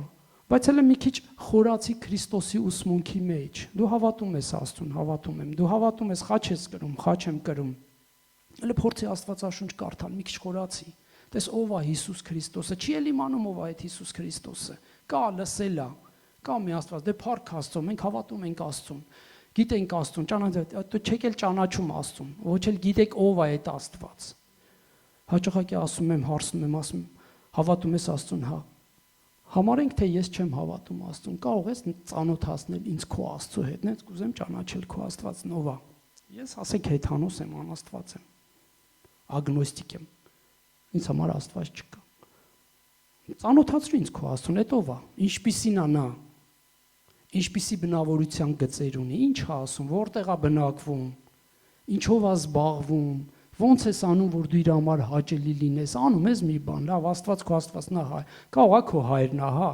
բայց հələ մի քիչ խորացի Քրիստոսի ուսմունքի մեջ։ Դու հավատում ես Աստծուն, հավատում եմ։ Դու հավատում ես խաչ ես կրում, խաչ եմ կրում։ Հələ փորձի Աստվածաշունչ կարդալ, մի քիչ խորացի։ Տես ով է Հիսուս Քրիստոսը, չի էլ իմանում ով է այդ Հիսուս Քրիստոսը։ Կա լսել է, կա մի Աստված, դե Փառք Աստծո, մենք հավատում ենք Աստծուն։ Գիտենք Աստծուն, դու չեք էլ ճանաչում Աստծուն, ոչ էլ գիտեք ով է այդ Աստված։ Հաճախակի ասում եմ, հարցնում եմ, ասում հավատում ես Աստծուն, հա։ Համարենք թե ես չեմ հավատում Աստծուն, կարող ես ծանոթացնել ինձ քո Աստծո հետ, նենց կուզեմ ճանաչել քո Աստվածն ով է։ Ես ասեք հեթանոս եմ, անաստված եմ, ագնոստիկ եմ, ինձ համար Աստված չկա։ Ծանոթացրու ինձ քո Աստծուն, այդ ով է, ինչպիսին է նա, ինչպիսի բնավորության գծեր ունի, ինչ է ասում, որտեղ է բնակվում, ինչով է զբաղվում, ոնց ես անում, որ դու իր համար հաճելի լինես, անում ես մի բան, լավ, Աստված քո Աստվածն է, կարող է քո հայրն է, հա,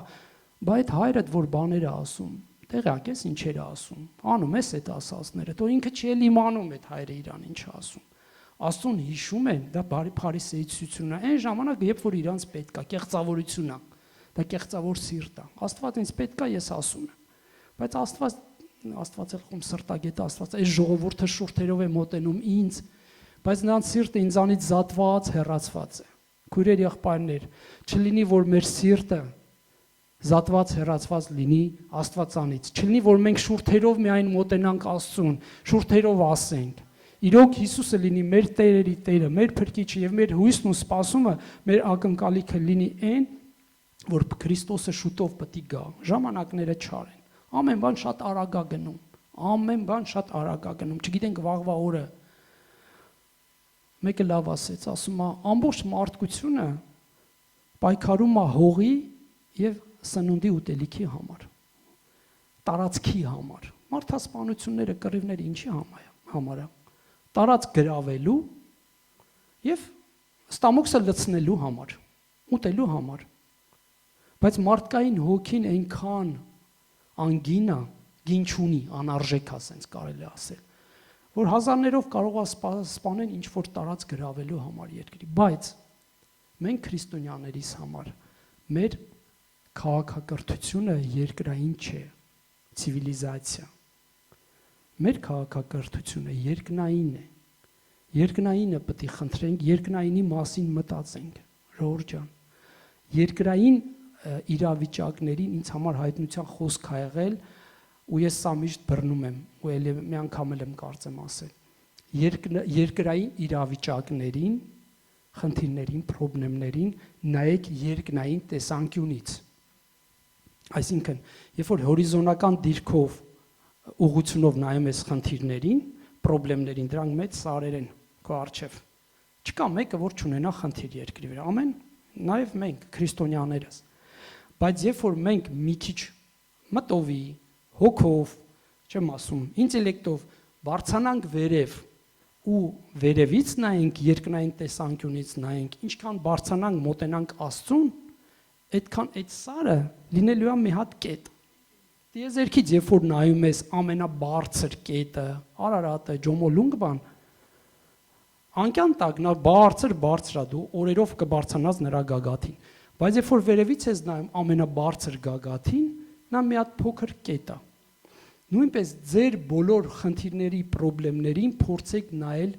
բայց այդ հայրդ որ բաներ է ասում, տեղյակ ես ինչեր է ասում, անում ես այդ ասածները, դու ինքը չի էլ իմանում այդ հայրը իրան ինչ է ասում։ Աստծուն հիշում են, դա բարի փարիսեցիություն է, այն ժամանակ, երբ որ իրանց պետք է, կեղծավորություն է, դա կեղծավոր սիրտ է, Աստված ինձ պետք է, ես ասում եմ, բայց Աստված էլ խում սրտագետ Աստված, այս ժողովուրդը շուրթերով է մոտենում ինձ, բայց նրանց սիրտը ինձանից զատված, հեռացված է։ Քույրեր, եղբայրներ, չլինի, որ մեր սիրտը զատված, հեռացված լինի Աստվածանից, չլինի, որ մենք շուրթերով միայն մոտենանք Աստծուն, շուրթերով ասենք։ Իրոք Հիսուսը լինի մեր Տերերի Տերը, մեր Փրկիչը եւ մեր հույսն ու սպասումը, մեր ակնկալիքը լինի այն, որ Քրիստոսը շուտով պետք է գա։ Ժամանակները չար են։ Ամեն բան շատ արագ է գնում։ Ամեն բան շատ արագ է գնում։ Չգիտենք վաղվա օրը։ Մեկը լավ ասեց, ասում է, ամբողջ մարդկությունը պայքարում է հողի եւ սնունդի ուտելիքի համար, տարածքի համար։ Մարդասպանությունները, կռիվները ինչի համար է։ Տարածք գրավելու եւ ստամոքսը լցնելու համար, ուտելու համար։ Բայց մարդկային հոգին այնքան անգին է, գին չունի, անարժեք է, ասենց կարելի ասել, որ հազարներով կարող է սպանեն ինչ որ տարած գրավելու համար երկրի, բայց մենք քրիստոնյաներիս համար մեր քաղաքակրթությունը երկրային չէ, ցիվիլիզացիա։ Մեր քաղաքակրթությունը երկնային է։ Երկնայինը պետք է խնդրենք, երկնայինի մասին մտածենք, ժողովուրդ ջան։ Երկրային իրավիճակներին ինձ համար հայտնության խոսք ա եղել, ու ես սա միշտ բռնում եմ, ու ելի մի անգամ եմ կարծեմ ասել։ Երկրային իրավիճակներին, խնդիրներին, խնդիրներին նայեք երկնային տեսանկյունից։ Այսինքն, երբ որ հորիզոնական դիրքով ուղղությունով նայում ես խնդիրներին, խնդիրներին, դրանք մեծ սարեր են քո առջև։ Չկա մեկը, որ չունենա խնդիր երկրի վրա։ Ամեն, նաև մենք քրիստոնյաներս։ Բայց երբ որ մենք մի քիչ մտովի, հոգով, չեմ ասում, ինտելեկտով բարձանանք վերև ու վերևից նայենք երկնային տեսանկյունից նայենք, ինչքան բարձանանք մոտենանք Աստծուն, այդքան այդ սարը լինելու է մի հատ կետ։ Տիեզերքից երբ որ նայում ես ամենաբարձր կետը, Արարատը, Ջոմոլունգ բան, անկյան տակ նա բարձր դու օրերով կբարձրանաս նրա գագաթին, բայց երբ որ վերևից ես նայում ամենաբարձր գագաթին, նա մի հատ փոքր կետ է։ Նույնպես ձեր բոլոր խնդիրների, խնդիրներին փորձեք նայել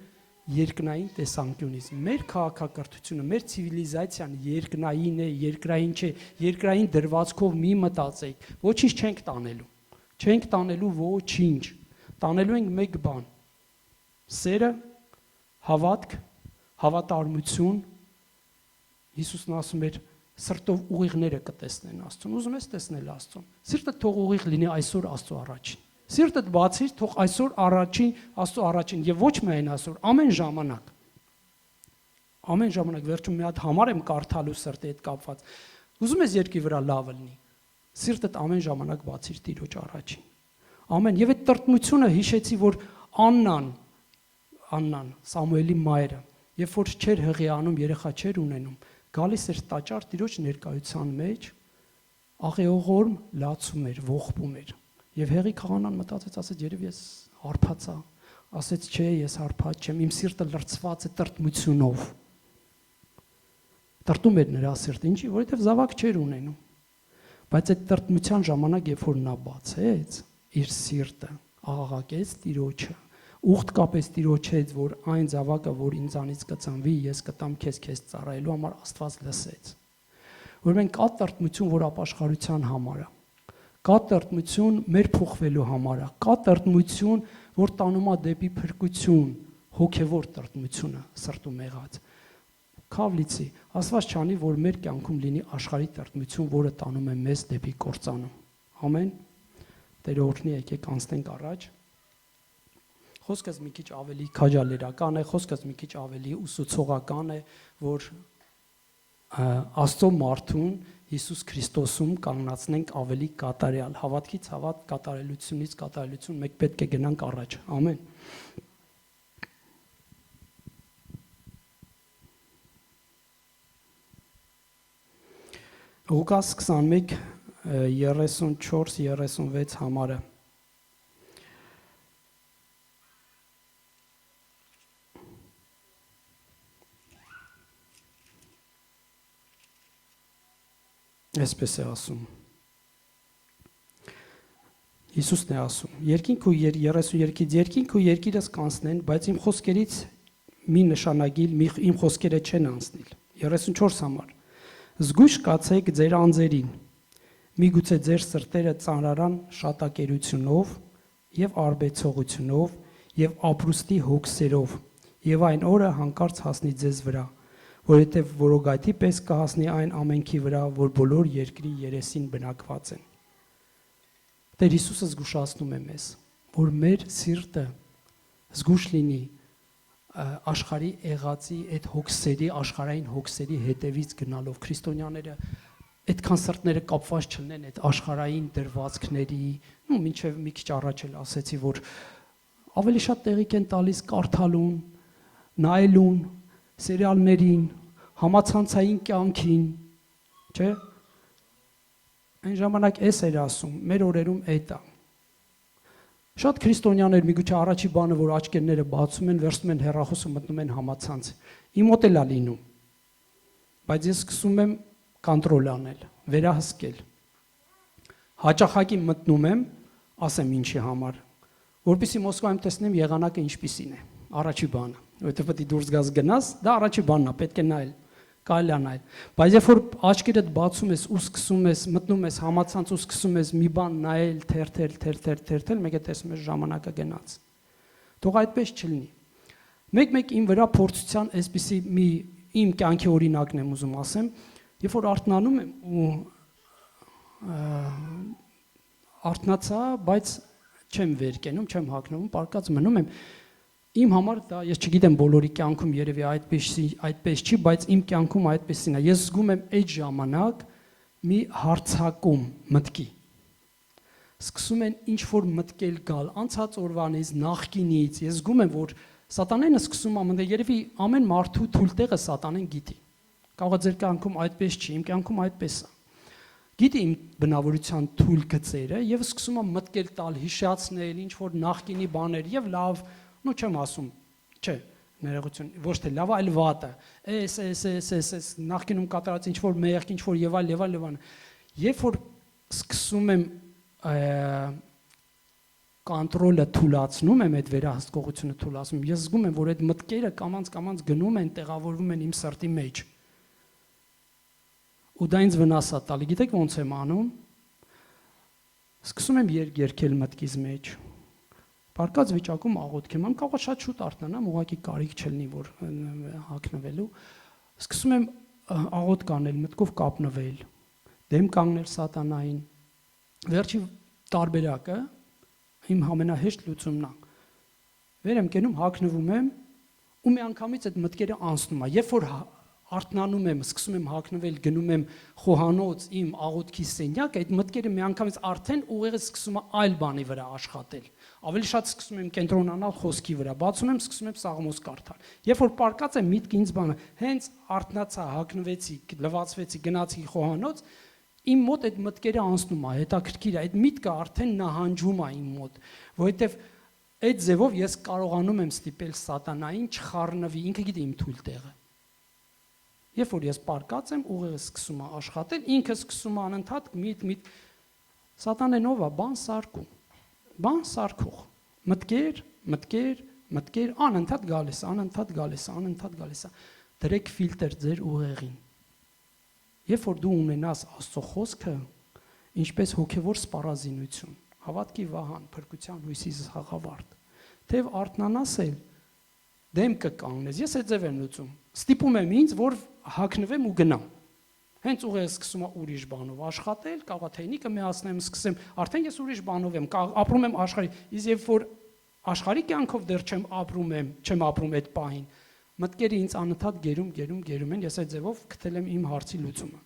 երկնային տեսանկյունից։ Մեր քաղաքակրթությունը, մեր ցիվիլիզացիան երկնային է, երկրային չէ, երկրային դրվածքով մի մտածեք, ոչինչ չենք տանելու։ Չենք տանելու ոչինչ։ Տանելու ենք մեկ բան՝ սերը, հավատք, հավատարմություն։ Հիսուսն ասում էր, սրտով ուղիղները կտեսնեն Աստծուն։ Ուզում ես տեսնել Աստծուն։ Սիրտը թող ուղիղ լինի այսօր Աստծո առաջին։ Սիրտդ բացիր, թող այսօր առաջին Աստծո առաջին եւ ոչ միայն այսօր, ամեն ժամանակ։ Ամեն ժամանակ վերջում մի հատ համար եմ կարդալու սրտի հետ կապված։ Ուզում ես երկրի վրա լավը լինի։ Սիրտդ ամեն ժամանակ բացիր Տիրոջ առաջին։ Ամեն եւ այդ տրտմությունը հիշեցի, որ Աննան, Սամուելի մայրը, երբ որ չէր հղիանում, երեխա չէր ունենում, գալիս էր տաճար Տիրոջ ներկայության մեջ, աղեողորմ լացում էր, ողբում էր։ Եվ հեղի քահանան մտածեց, ասեց, երևի ես հարբացա, ասեց, չէ, ես հարբած չեմ, իմ սիրտը լրծված է տրտմությունով։ Տրտում էր նրա սիրտը, ինչի, որովհետև զավակ չէր ունենում։ Բայց այդ տրտմության ժամանակ, երբ որ նա բացեց իր սիրտը, աղաղակեց Տիրոջը, ուխտ կապեց Տիրոջ հետ, որ այն զավակը, որ ինձանից կծնվի, ես կտամ քեզ ծառայելու համար, Աստված լսեց։ Ուրեմն կա տրտմություն, որ ապաշխարության համար է։ Կա տրտմություն մեր փոխվելու համար է։ Կա տրտմություն, որ տանում է դեպի փրկություն, հոգևոր տրտմությունը, սրտում եղած։ Քավլիցի, Աստված չանի, որ մեր կյանքում լինի աշխարհի տրտմություն, որը տանում է մեզ դեպի կործանում։ Ամեն։ Տերը օրհնի, եկեք անցնենք առաջ։ Խոսքս մի քիչ ավելի քաջալերական է, խոսքս մի քիչ ավելի ուսուցողական է, որ Աստծո մարդուն Հիսուս Քրիստոսում կանգնացնենք ավելի կատարյալ, հավատքից հավատ, կատարելությունից կատարելություն, մենք պետք է գնանք առաջ, ամեն։ Ղուկաս 21, 34-36 համարը։ Այսպես է ասում։ Հիսուսն է ասում. Երկինք ու 32-ից երկինք ու երկիրս կանցնեն, բայց իմ խոսքերից մի նշանագիր, իմ խոսքերը չեն անցնել։ 34 համար։ Զգույշ կացեք ձեր անձերին։ Միգուցե ձեր սրտերը ծանրարան շատակերությունով եւ արբեցողությունով եւ ապրուստի հոգսերով եւ այն օրը հանկարծ հասնի ձեզ վրա, որովհետև որոգայթի պես կհասնի այն ամենքի վրա, որ բոլոր երկրի երեսին բնակված են։ Տեր Հիսուսը զգուշացնում է մեզ, որ մեր սիրտը զգուշ լինի աշխարհի եղածի այդ հոգսերի, աշխարհային հոգսերի հետևից գնալով։ Քրիստոնյաները այդքան սրտները կապված չլինեն այդ աշխարհային դրվածքների, ու մինչև մի քիչ առաջ էլ ասեցի, որ ավելի շատ տեղիք են տալիս կարդալուն, նայելուն, սերիալներին, համացանցային կյանքին, չէ՞։ Այն ժամանակ էս էր ասում, մեր օրերում էդ է։ Շատ քրիստոնյաներ միգուցե առաջի բանը, որ աչքերները բացում են, վերցնում են հեռախոսը, մտնում են համացանց։ Իմ մոտ էլ է լինում։ Բայց ես սկսում եմ կոնտրոլ անել, վերահսկել։ Հաճախակի մտնում եմ, ասեմ ինչի համար, որպեսզի Մոսկվայում տեսնեմ եղանակը ինչպիսին է, առաջի բանը, որովհետև պետք է դուրս գաս գնաս, դա առաջի բանն է, պետք է նայել, կարելի է նայել։ Բայց երբ որ աչքերդ բացում ես ու սկսում ես, մտնում ես համացանց ու սկսում ես մի բան նայել, թերթել, մեկ է տեսնում ես ժամանակը գնաց։ Թող այդպես չլինի։ Մեկ իմ վրա փորձության այսպիսի մի իմ կյանքի օրինակն եմ ուզում ասեմ, երբ որ արթնանում եմ ու արթնացա, բայց չեմ վեր կենում, չեմ հագնվում, պարկած մնում եմ, Իմ համար դա ես չգիտեմ բոլորի կյանքում երևի այդպես չի, բայց իմ կյանքում այդպեսին է։ Ես զգում եմ այդ ժամանակ մի հարցակում մտքի։ Սկսում են ինչ որ մտքել գալ անցած օրվանից, նախկինից։ Ես զգում եմ, որ սատանեն սկսում ամեն երևի ամեն մարդու թույլ տեղը սատանեն գիտի։ Կարող է ձեր կյանքում այդպես չի, իմ կյանքում այդպես է։ Գիտի իմ բնավորության թույլ գծերը եւ սկսում եմ մտքել տալ, հիշացնել ինչ որ նախկինի բաներ եւ լավ, նո չեմ ասում, չէ, ներողություն, ոչ թե լավ, այլ վատը։ Էս նախկինում կատարած ինչ որ մեղք, ինչ որ եւ այլ։ Երբ որ սկսում եմ կոնտրոլը թույլացնում եմ, այդ վերահսկողությունը թույլացնում, ես զգում եմ, որ այդ մտքերը կամած գնում են, տեղավորվում են իմ սրտի մեջ։ Ու դա ինձ վնաս է տալի, գիտեք ոնց եմ անում։ Սկսում եմ երգել մտքիս մեջ։ Պարկած վիճակում աղոթք եմ անում, կարող է շատ շուտ արթնանամ, ուղղակի կարիք չլինի, որ հագնվելու։ Սկսում եմ աղոթք անել, մտքով կապնվել, դեմ կանգնել սատանային։ Վերջի տարբերակը իմ ամենահեշտ լուծումն է։ Վեր եմ կենում, հագնվում եմ ու մի անգամից այդ մտքերը անցնում է։ Երբ որ արթնանում եմ, սկսում եմ հագնվել, գնում եմ խոհանոց իմ աղոթքի սենյակ, այդ մտքերը միանգամից արդեն ուղեղը սկսում է այլ բանի վրա աշխատել։ Ավելի շատ սկսում եմ կենտրոնանալ խոսքի վրա, բացում եմ, սկսում եմ Սաղմոս կարդալ։ Երբ որ պարկած եմ միտքը ինձ բանը, հենց արթնացա, հագնվեցի, լվացվեցի, գնացի խոհանոց, իմ մոտ այդ մտքերը անցնում է, հետաքրքիր է, այդ միտքը արդեն նահանջում է իմ մոտ, որովհետև այդ ձևով ես կարողանում եմ ստիպել սատանային չխառնվի, ինքը գիտի իմ թույլ տեղը։ Երբ որ ես պարկած եմ, ուղեղը սկսում է աշխատել, ինքը սկսում է անընդհատ միտ սատանեն ով է, բան սարքող, մտքեր անընդհատ գալիս է, դրեք ֆիլտր ձեր ուղեղին։ Երբ որ դու ունենաս Աստծո խոսքը, ինչպես հոգևոր սպառազինություն, հավատքի վահան, փրկության հույսի զաղավարտ, թեև արթնանաս էլ դեմ կկանգնես, ես այդ ձև եմ լուծում, ստիպում եմ ինձ, որ հագնվեմ ու գնամ, հենց ուղեղը սկսում է ուրիշ բանով աշխատել, կարող է թեյնիկը միացնեմ, սկսեմ, արդեն ես ուրիշ բանով եմ, ապրում եմ աշխարհի, իսկ երբ որ աշխարհի կյանքով դեռ չեմ ապրում այդ պահին, մտքերը ինձ անընդհատ գերում են, ես այդ ձևով գտել եմ իմ հարցի լուծումը։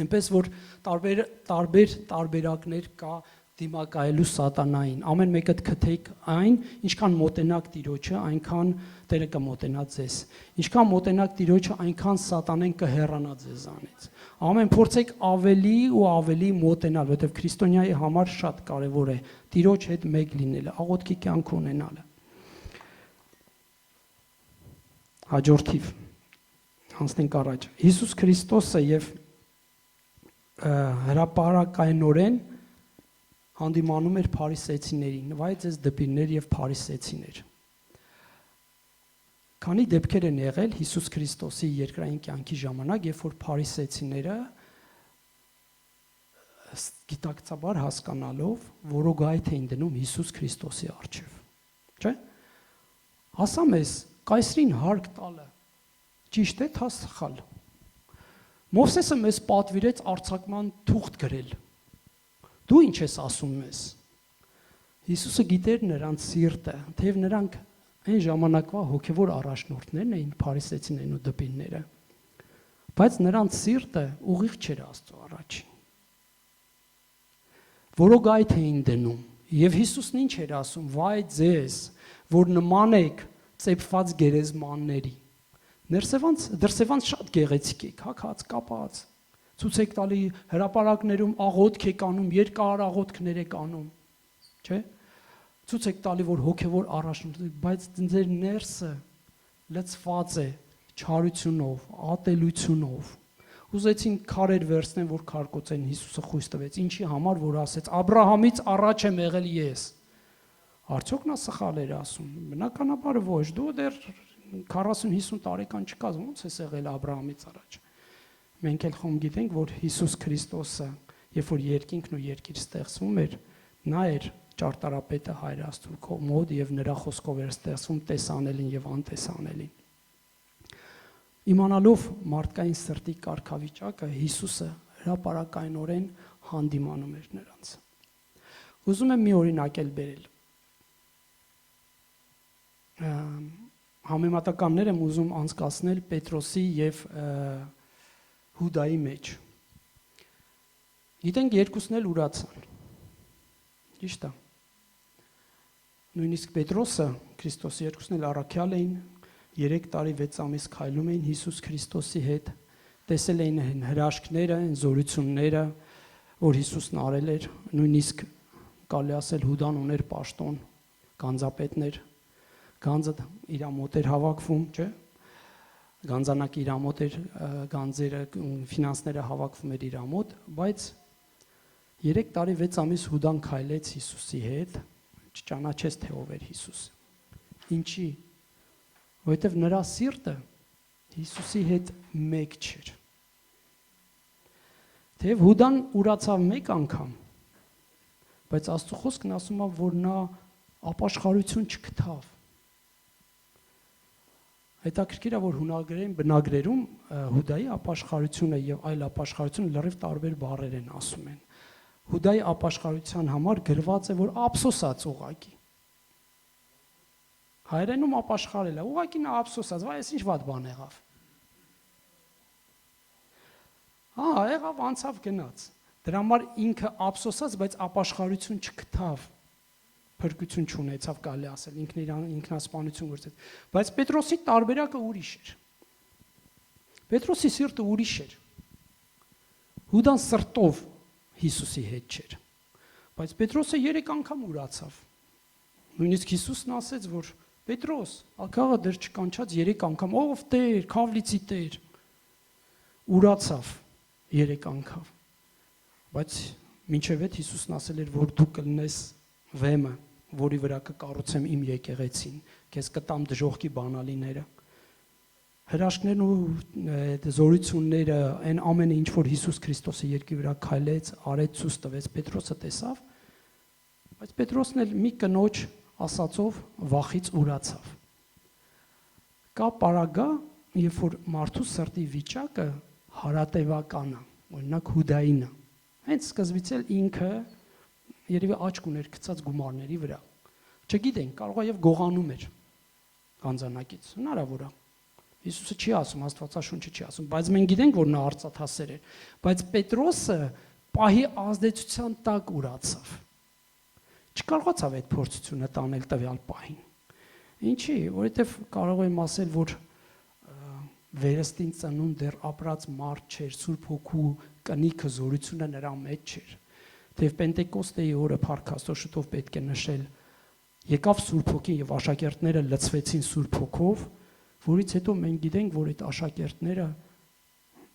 Այնպես որ տարբեր տարբերակներ կա դիմակայելու սատանային, ամեն մեկը գտեք այն, ինչքան մոտենակ Տիրոջը, այնքան Տերը կմոտենա ձեզ։ Ինչքան մոտենակ Տիրոջը, այնքան սատանեն կհեռանա ձեզանից։ Ամեն փորձեք ավելի ու ավելի մոտենալ, որովհետև քրիստոնյայի համար շատ կարևոր է Տիրոջ հետ մեկ լինելը, աղոթքի կյանք ունենալը։ Հաջորդիվ անցնենք առաջ։ Հիսուս Քրիստոսը եւ հրապարակայնորեն հանդիմանում էր փարիսեցիներին, նվայ ձեզ դպիրներ եւ փարիսեցիներ։ Քանի դեպքեր են եղել Հիսուս Քրիստոսի երկրային կյանքի ժամանակ, երբ որ փարիսեցիները գիտակցաբար հասկանալով որոգայթ էին դնում Հիսուս Քրիստոսի առջև, չէ՞։ Ասա մեզ Կայսրին հարկ տալը ճիշտ է, թե սխալ։ Մովսեսը մեզ պատվիրեց արձակման թուղթ գրել։ Դու ինչ ես ասում մեզ։ Հիսուսը գիտեր նրանց սիրտը, թեև նրանք այն ժամանակվա հոգևոր առաջնորդներն էին, փարիսեցիներն ու դպիրները, բայց նրանց սիրտը ուղիղ չէր Աստծո առաջին։ Որոգայթ էին դնում, եւ Հիսուսն ինչ էր ասում. «Վայ ձեզ, որ նման եք ծեփված գերեզմանների»։ Դրսևանց շատ գեղեցիկ եք, հագած, կապած, ցույց եք տալի հրապարակներում աղոթք եք անում, երկար աղոթքներ եք անում, չէ՞։ Ցույց եք տալի, որ հոգևոր առաջնորդ, բայց ձեր ներսը լցված է չարությունով, ատելությունով։ Ուզեցին քարեր վերցնեն, որ քարկոծեն, Հիսուսը խույս տվեց, ինչի համար, որ ասեց Աբրահամից առաջ եմ եղել ես։ Արդյոք նա սխալ էր ասում։ Բնականաբար ոչ, դու դեռ 40-50 տարեկան չկաս, ոնց ես եղել Աբրահամից առաջ։ Մենք էլ խոմ գիտենք, որ Հիսուս Քրիստոսը, երբ որ երկինքն ու երկիր ստեղծվում էր, նա էր ճարտարապետը Հայր Աստծո մոտ եւ նրա խոսքով էր ստեղծվում տեսանելին եւ անտեսանելին։ Իմանալով մարդկային սրտի կարգավիճակը, Հիսուսը հրապարակայնորեն հանդիմանում էր նրանց։ Ուզում եմ մի օրինակ էլ բերել։ համեմատականներ եմ ուզում անցկացնել Պետրոսի եւ Հուդայի մեջ։ Գիտենք երկուսն էլ ուրացան։ Ճիշտ է։ Նույնիսկ Պետրոսը, Քրիստոսի երկուսն էլ առաքյալ էին, 3 տարի 6 ամիս քայլում էին Հիսուս Քրիստոսի հետ, տեսել էին հրաշքները, զորությունները, որ Հիսուսն արել էր, նույնիսկ կարելի ասել Հուդան ուներ պաշտոն, գանձապետներ, գանձը իր մոտ էր հավաքվում, չէ՞։ Գանձանակը իր մոտ էր, գանձերը, ֆինանսները հավաքվում էր իր մոտ, բայց 3 տարի 6 ամիս Հուդան քայլեց Հիսուսի հետ, չճանաչեց թե ով էր Հիսուսը։ Ինչի՞։ Որովհետև նրա սիրտը Հիսուսի հետ մեկ չէր։ Թեև Հուդան ուրացավ մեկ անգամ, բայց Աստծո խոսքն ասում է, որ նա ապաշխարություն չգտավ։ Հետաքրքիր է, որ հունագրերեն բնագրերում Հուդայի ապաշխարությունը եւ այլ ապաշխարությունը լրիվ տարբեր բառեր են ասում են։ Հուդայի ապաշխարության համար գրված է, որ ափսոսած ուղակի։ Հայերենում ապաշխարել է, ուղակի նա ափսոսած, վայ, այս ինչ վատ բան եղավ։ Եղավ, անցավ, գնաց։ Դրա համար ինքը ափսոսած, բայց ապաշխարություն չգտավ, փրկություն չունեցավ, կարելի ասել, ինքնասպանություն գործեց։ Բայց Պետրոսի տարբերակը ուրիշ էր։ Պետրոսի սիրտը ուրիշ էր։ Հուդան սրտով Հիսուսի հետ չէր։ Բայց Պետրոսը 3 անգամ ուրացավ։ Նույնիսկ Հիսուսն ասեց, որ Պետրոս, ակաղը դեռ չկանչած 3 անգամ, ով Տեր, Քավլիցի Տեր, ուրացավ 3 անգամ։ Բայց մինչև այդ Հիսուսն ասել էր, որ դու կլնես վեմը, որի վրա կկառուցեմ իմ եկեղեցին, քեզ կտամ դժոխքի բանալիները։ Հրաշքներն ու զորությունները, այն ամենը, ինչ որ Հիսուս Քրիստոսը երկրի վրա քայլեց, արեց, ցույց տվեց, Պետրոսը տեսավ, բայց Պետրոսն էլ մի կնոջ ասածով վախից ուրացավ։ Կա պարագա, երբ որ մարդու սրտի վիճակը հարատևական է, օրինակ Հուդայինը։ Հենց սկզբից էլ ինքը երևի աչք ուներ գցած գումարների վրա։ Չգիտենք, կարող է եւ գողանում էր գանձանակից, հնարավոր է։ Հիսուսը չի ասում, Աստվածաշունչը չի ասում, բայց մենք գիտենք, որ նա արծաթասեր էր, բայց Պետրոսը պահի ազդեցության տակ ուրացավ։ Չկարողացավ այդ փորձությունը տանել տվյալ պահին։ Ինչի, որովհետև կարող եմ ասել, որ վերստին ծնուն դեռ ապրած մարդ չէր, Սուրբ Հոգու կնիքը զորությունը նրա մեջ չէր։ Թեև Պենտեկոստեի օրը Փառք Աստծո շուտով պետք է նշել, եկավ Սուրբ Հոգին եւ աշակերտները լցվեցին Սուրբ Հոգով, որից հետո մենք գիտենք, որ այդ աշակերտները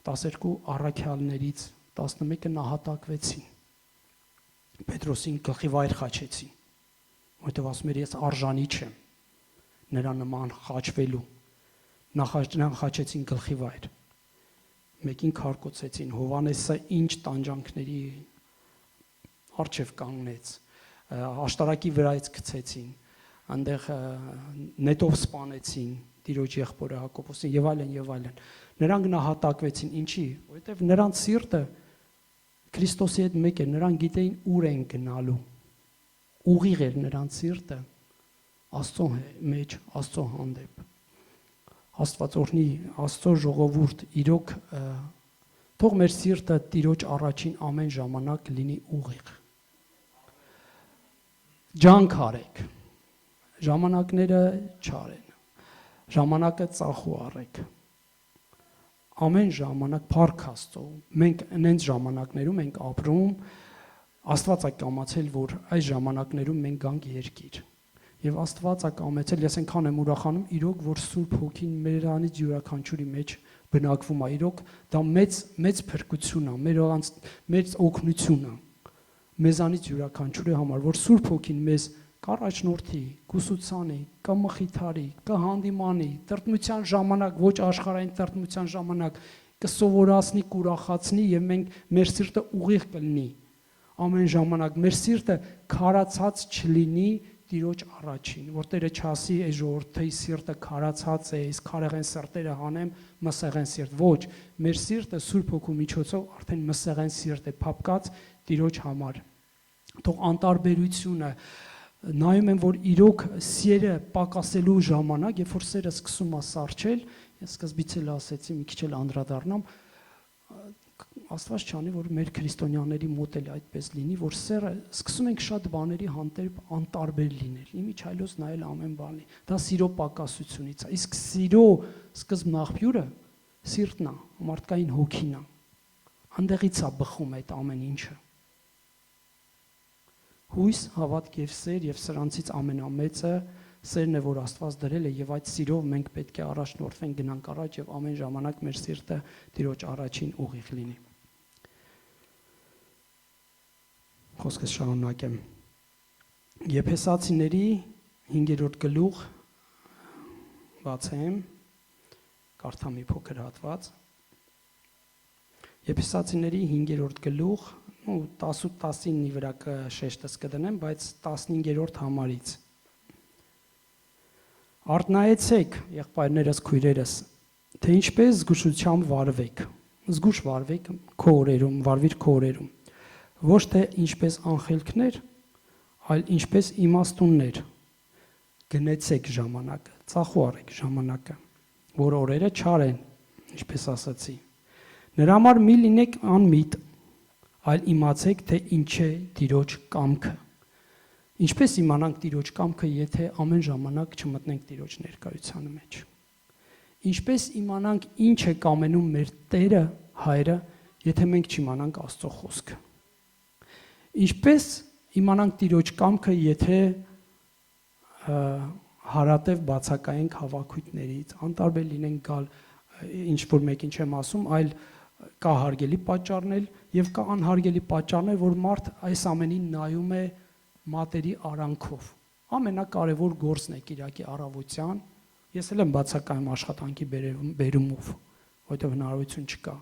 12 առաքյալներից 11-ը նահատակվեցին։ Պետրոսին գլխի վայր խաչեցին, որտեղ ասում էր ես արժանի չեմ նրա նման խաչվելու։ Նախ խաչեցին գլխի վայր, մեկին քարկոծեցին, Հովանեսը ինչ տանջանքների առջև կանգնեց, աշտարակի վրայից գցեցին, այնտեղ նետով սպանեցին Տիրոջ եղբորը Հակոբոսին եւ այլն եւ այլն։ Նրանք նահատակվեցին, ինչի, որովհետեւ նրանց սիրտը Քրիստոսի հետ մեկ է, նրանք գիտեին ուր են գնալու։ Ուղիղ էր նրանց սիրտը Աստծո մեջ, Աստծո հանդեպ։ Աստված օրհնի Աստծո ժողովուրդ, իրոք թող մեր սիրտը Տիրոջ առաջին ամեն ժամանակ լինի ուղիղ։ Ջանք արեք, ժամանակները չարեն, ժամանակը ծախու արեք, ամեն ժամանակ Փառք Աստծո, մենք այնց ժամանակներում ենք ապրում, Աստված է կամացել, որ այս ժամանակներում մենք գանք երկիր, եւ Աստված է կամեցել, ես այնքան եմ ուրախանում, իրոք, որ Սուրբ Հոգին մերանից յուրաքանչյուրի մեջ բնակվում է, իրոք դա մեծ փրկություն է, մեր օգնություն է, մեզանից յուրաքանչյուրի համար, որ Սուրբ Հոգին մեզ կառաջնորդի, կուսուցանի, կմխիթարի, կհանդիմանի, տրտմության ժամանակ, ոչ աշխարհային տրտմության ժամանակ, կսովորացնի, կուրախացնի եւ մենք մեր սիրտը ուղիղ կլինի ամեն ժամանակ, մեր սիրտը քարացած չլինի Տիրոջ առաջին, որ Տերը չասի, այս ժողովրդի սիրտը քարացած է, այս քարեղեն սրտերը հանեմ մսեղեն սիրտ, ոչ, մեր սիրտը Սուրբ Հոգու միջոցով արդեն մսեղեն սիրտ է փափկած Տիրոջ համար։ Թող անտարբերությունը, նայում եմ, որ իրոք սերը պակասելու ժամանակ, երբ որ սերը սկսում է սառչել, ես սկզբից էլ ասեցի, մի քիչ էլ անդրադառնամ, Աստված չանի, որ մեր քրիստոնյաների մոտ էլ այդպես լինի, որ սերը սկսում ենք շատ բաների հանդեպ անտարբեր լինել, իմիջայլոց նայել ամեն բանի, դա սիրո պակասությունից է, իսկ սիրո սկզբնաղբյուրը սիրտն է, մարդկային հոգին է, անդեղից է բխում այդ ամեն ինչը։ Հույս, հավատք եւ սեր եւ սրանցից ամենամեծը սերն է, որ Աստված դրել է եւ այդ սիրով մենք պետք է առաջնորդվենք, գնանք առաջ եւ ամեն ժամանակ մեր սիրտը Տիրոջ առաջին ուղիղ լինի։ Խոսքս շարունակեմ։ Եփեսացիների 5-րդ գլուխ բացեմ, կարդամ մի փոքր հատված։ Եփեսացիների 5-րդ գլուխ, 10-19-ի վրա շեշտս կդնեմ, բայց 15-րդ համարից։ Արթնայեցեք, եղբայրներս, քույրերս, թե ինչպես զգուշությամբ վարվեք, զգուշ վարվեք քո օրերում, վարվիր քո օրերում, ոչ թե ինչպես անխելքներ, այլ ինչպես իմաստուններ, գնեցեք ժամանակը, ծախու արեք ժամանակը, որ օրերը չար են, ինչպես ասացի, նրա համար մի լինեք անմիտ, այլ իմացեք, թե ինչ է Տիրոջ կամքը։ Ինչպես իմանանք Տիրոջ կամքը, եթե ամեն ժամանակ չմտնենք Տիրոջ ներկայության մեջ։ Ինչպես իմանանք ինչ է կամենում մեր Տերը, Հայրը, եթե մենք չիմանանք Աստծո խոսքը։ Ինչպես իմանանք Տիրոջ կամքը, եթե հարատև բացակայենք հավաքույթներից, անտարբեր լինենք գալ, ինչ որ մեկին չեմ ասում, այլ կա հարգելի պատճառներ եւ կա անհարգելի պատճառներ, որ մարդ այս ամենին նայում է մատերի արանքով։ Ամենակարևոր գործն է Կիրակի առավոտյան, ես էլ եմ բացակայում աշխատանքի բերումով, որտեղ հնարավորություն չկա,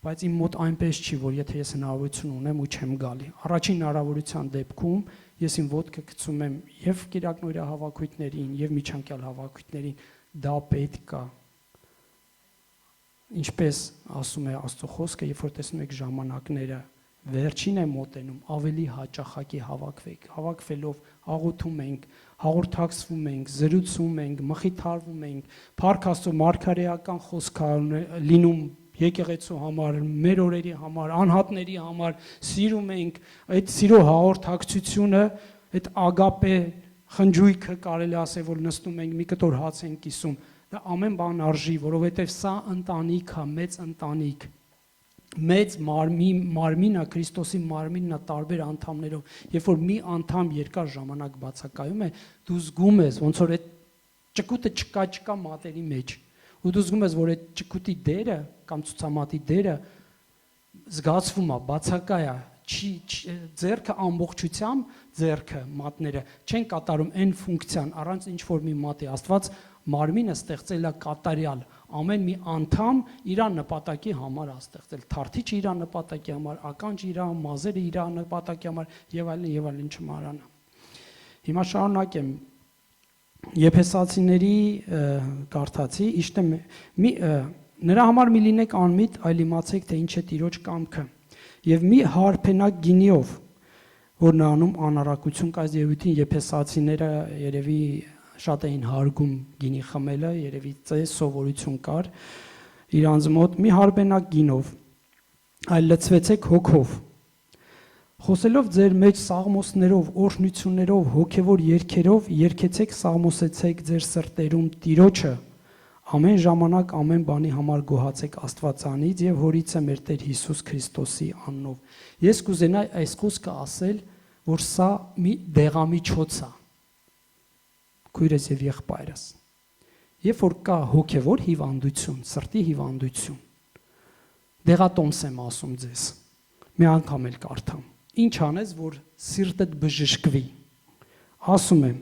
բայց իմ մոտ այնպես չի, որ եթե ես հնարավորություն ունեմ ու չեմ գալի։ Առաջին հնարավորության դեպքում ես իմ ոտքը գցում եմ եւ Կիրակնօրյա հավաքույթներին եւ միջանկյալ հավաքույթներին, դա պետք է։ Ինչպես ասում է Աստծո խոսքը, երբ որ տեսնում եք ժամանակները վերջին է մոտենում, ավելի հաճախակի հավաքվեք, հավաքվելով աղոթում ենք, հաղորդակցվում ենք, զրուցում ենք, մխիթարվում ենք, Փառք Աստծո մարգարեական խոսք լինում եկեղեցու համար, մեր օրերի համար, անհատների համար, սիրում ենք, այդ սիրո հաղորդակցությունը, այդ ագապե խնջույքը կարելի ասել, որ նստում ենք, մի կտոր հաց ենք կիսում, դա ամեն բան արժի, որովհետև սա ընտանիք է, մեծ ընտանիք, մեծ մարմին է, Քրիստոսի մարմինն է տարբեր անդամներով, երբ որ մի անդամ երկար ժամանակ բացակայում է, դու զգում ես, ոնց որ այդ ճկուտը չկա մատերի մեջ, ու դու զգում ես, որ այդ ճկուտի դերը կամ ցուցամատի դերը զգացվում է, բացակայ է, ձեռքը ամբողջությամբ ձեռքը մատները չեն կատարում այն ֆունկցիան, առանց ինչ որ մի մատի Աստված մարմինը ստեղծել է կատարյալ, ամեն մի անդամ իր նպատակի համար է ստեղծել, թարթիչը իր նպատակի համար, ականջը իր, մազերը իր նպատակի համար եւ այլն չմարանը։ Հիմա շարունակեմ Եփեսացիների կարդացի, իշտեմ նրա համար մի լինեք անմիտ, այլ իմացեք, թե ինչ է Տիրոջ կամքը, եւ մի հարբենակ գինիով, որ նրանում անառակություն կա, երևույթին Եփեսացիները երևի շատ էին հարգում գինի խմելը, երևի ծես սովորություն կար իրանց մոտ, մի հարբենակ գինով, այլ լցվեցեք հոգով, խոսելով ձեր մեջ սաղմոսներով, օրհնություններով, հոգևոր երգերով, երգեցեք, սաղմոսեցեք ձեր սրտերում Տիրոջը, ամեն ժամանակ ամեն բանի համար գոհացեք Աստվածանից եւ հորից է մեր Տեր Հիսուս Քրիստոսի անունով։ Ես կուզենայի այս խոսքը ասել, որ սա մի դեղամիջոց է։ Քույրես եւ եղբայրս։ Երբ որ կա հոգևոր հիվանդություն, սրտի հիվանդություն, դեղատոմս եմ ասում ձեզ։ Մի անգամ էլ կարդամ։ Ինչ անես, որ սիրտդ բժշկվի։ Ասում եմ,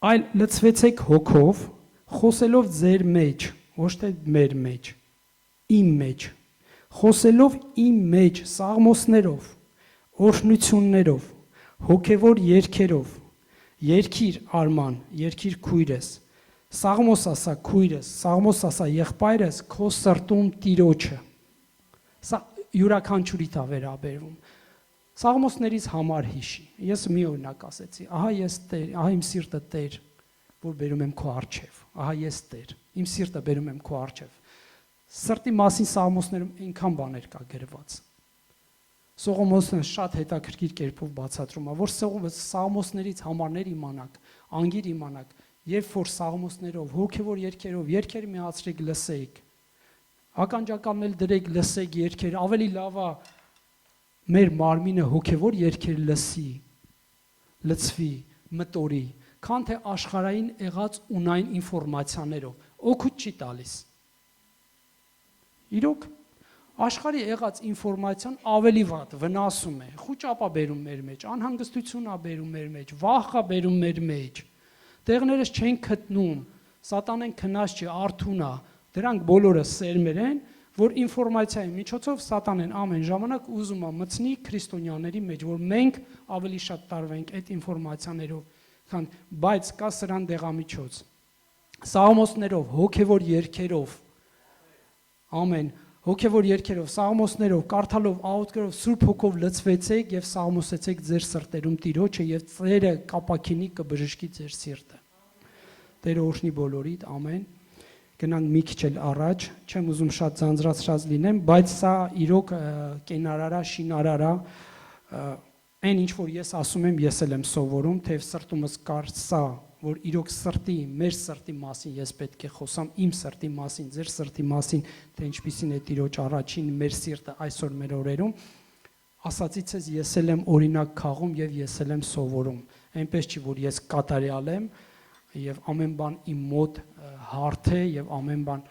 այլ լցվեցեք հոգով, խոսելով ձեր մեջ, ոչ թե մեր մեջ, իմ մեջ, խոսելով իմ մեջ սաղմոսներով, օրհնություններով, հոգևոր երգերով, երգիր Արման, երգիր քույրես, սաղմոս ասա քույրես, սաղմոս ասա եղբայրս, քո սրտում Տիրոջը։ Սա յուրաքանչյուրի դա վերաբերվում։ Սաղմոսներից համար հիշի։ Ես մի օրինակ ասեցի, ահա ես Տեր, ահա իմ սիրտը Տեր, որ բերում եմ քո առջև։ Ահա ես Տեր, իմ սիրտը բերում եմ քո առջև։ Սրտի մասին Սաղմոսներում այնքան բաներ կա գրված։ Սողոմոնը շատ հետաքրքիր կերպով բացատրում է, որ Սաղմոսներից համարներ իմանաք, անգիր իմանաք, երբ որ Սաղմոսներով, հոգևոր երգերով, երգեր միացրեք լսեք, ականջականն էլ դրեք լսեք երգեր, ավելի լավ է մեր մարմինը հոգևոր երգեր լսի, լցվի, մտորի, քան թե աշխարհային եղած ունայն ինֆորմացիաներով, օգուտ չի տալիս։ Իրոք աշխարհի եղած ինֆորմացիան ավելի վատ վնասում է, խուճապ է բերում մեր մեջ, անհանգստություն է բերում մեր մեջ, վախ է բերում մեր մեջ։ Տեղներս չեն գտնում, սատանեն քնած չի, արթուն է, դրանք բոլորը սերմեր են, որ ինֆորմացիայի միջոցով սատանեն ամեն ժամանակ ուզում է մտցնի քրիստոնյաների մեջ, որ մենք ավելի շատ տարվենք այդ ինֆորմացիաներով, քան բայց կա սրան դեղամիջոց։ Սաղմոսներով, հոգևոր երգերով, ամեն, հոգևոր երգերով, սաղմոսներով, կարդալով, աղոթքերով, Սուրբ Հոգով լցվեցեք եւ սաղմոսեցեք ձեր սրտերում Տիրոջը եւ Տերը կապակինի կբժշկի ձեր սիրտը։ Տերը օրհնի բոլորիդ, ամեն։ Գնանք մի քիչ էլ առաջ, չեմ ուզում շատ ձանձրացած լինեմ, բայց սա իրոք կենարարա, շինարարա, այն ինչ որ ես ասում եմ, ես էլ եմ սովորում, թեև սրտումս կար սա, որ իրոք սրտի, մեր սրտի մասին ես պետք է խոսամ, իմ սրտի մասին, ձեր սրտի մասին, թե ինչպիսին է Տիրոջ առաջին մեր սիրտը այսօր մեր օրերում, ասացից ես էլ եմ օրինակ քաղում եւ ես էլ եմ սովորում, այնպես չի, որ ես կատարյալ եմ եւ ամեն բան իմ մոտ հարթ է եւ ամեն բան,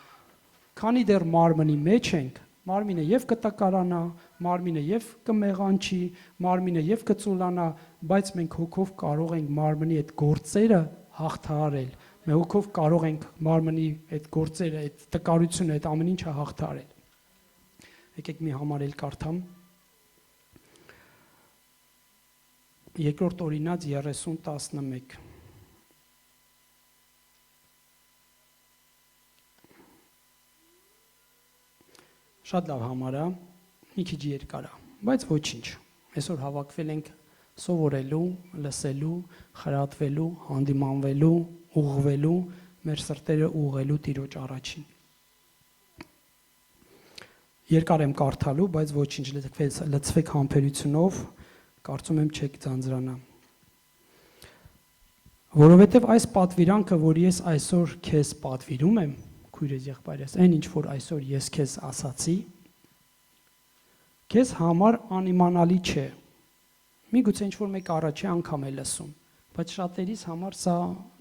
քանի դեռ մարմնի մեջ ենք, մարմինը եւ կտակարանա, մարմինը եւ կմեղանչի, մարմինը եւ կծուլանա, բայց մենք հոգով կարող ենք մարմնի այդ գործերը հաղթահարել։ Մենք հոգով կարող ենք մարմնի այդ գործերը, այդ տկարությունը, այդ ամեն ինչը հաղթահարել։ Եկեք մի համար էլ կարդամ։ Երկրորդ օրինաց 30:11 Շատ լավ համար է, մի քիչ երկար է, բայց ոչինչ։ Այսօր հավաքվել ենք սովորելու, լսելու, խրատվելու, հանդիմանվելու, ուղղվելու, մեր սրտերը ուղղելու Տիրոջ առաջին։ Երկար եմ կարդալու, բայց ոչինչ, լցվեք համբերությունով, կարծում եմ չեք ձանձրանա։ Որովհետև այս պատվիրանքը, որ ես այսօր քեզ պատվիրում եմ, քույրես եղբայրես, այն ինչ որ այսօր ես քեզ ասացի, քեզ համար անիմանալի չէ։ Միգուցե ինչ որ մեկ առաջի անգամ է լսում, բայց շատերիս համար սա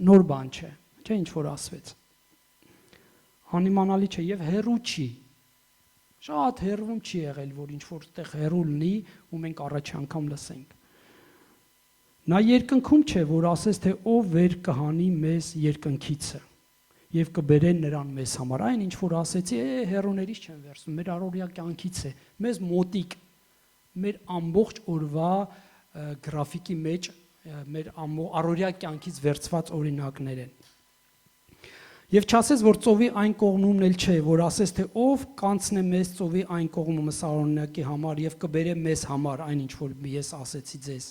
նոր բան չէ, չէ ինչ որ ասվեց։ Անիմանալի չէ եւ հեռու չի։ Շատ հեռվում չի եղել, որ ինչ որտեղ հեռու լինի ու մենք առաջի անգամ լսենք։ Նա երկնքում չէ, որ ասես թե ով վեր կհանի մեզ երկնքիցը եւ կբերեն նրան մեզ համար, այն ինչ որ ասեցի, հերոներից չեն վերցնում, մեր առօրյա կյանքից է, մեզ մոտիկ, մեր ամբողջ օրվա գրաֆիկի մեջ, մեր առօրյա կյանքից վերցված օրինակներ են։ Եվ չասես, որ ծովի այն կողմումն էլ չէ, որ ասես թե ով կանցնե մեզ ծովի այն կողմումը սարօրինակի համար եւ կբերե մեզ համար այն ինչ որ ես ասեցի ձեզ,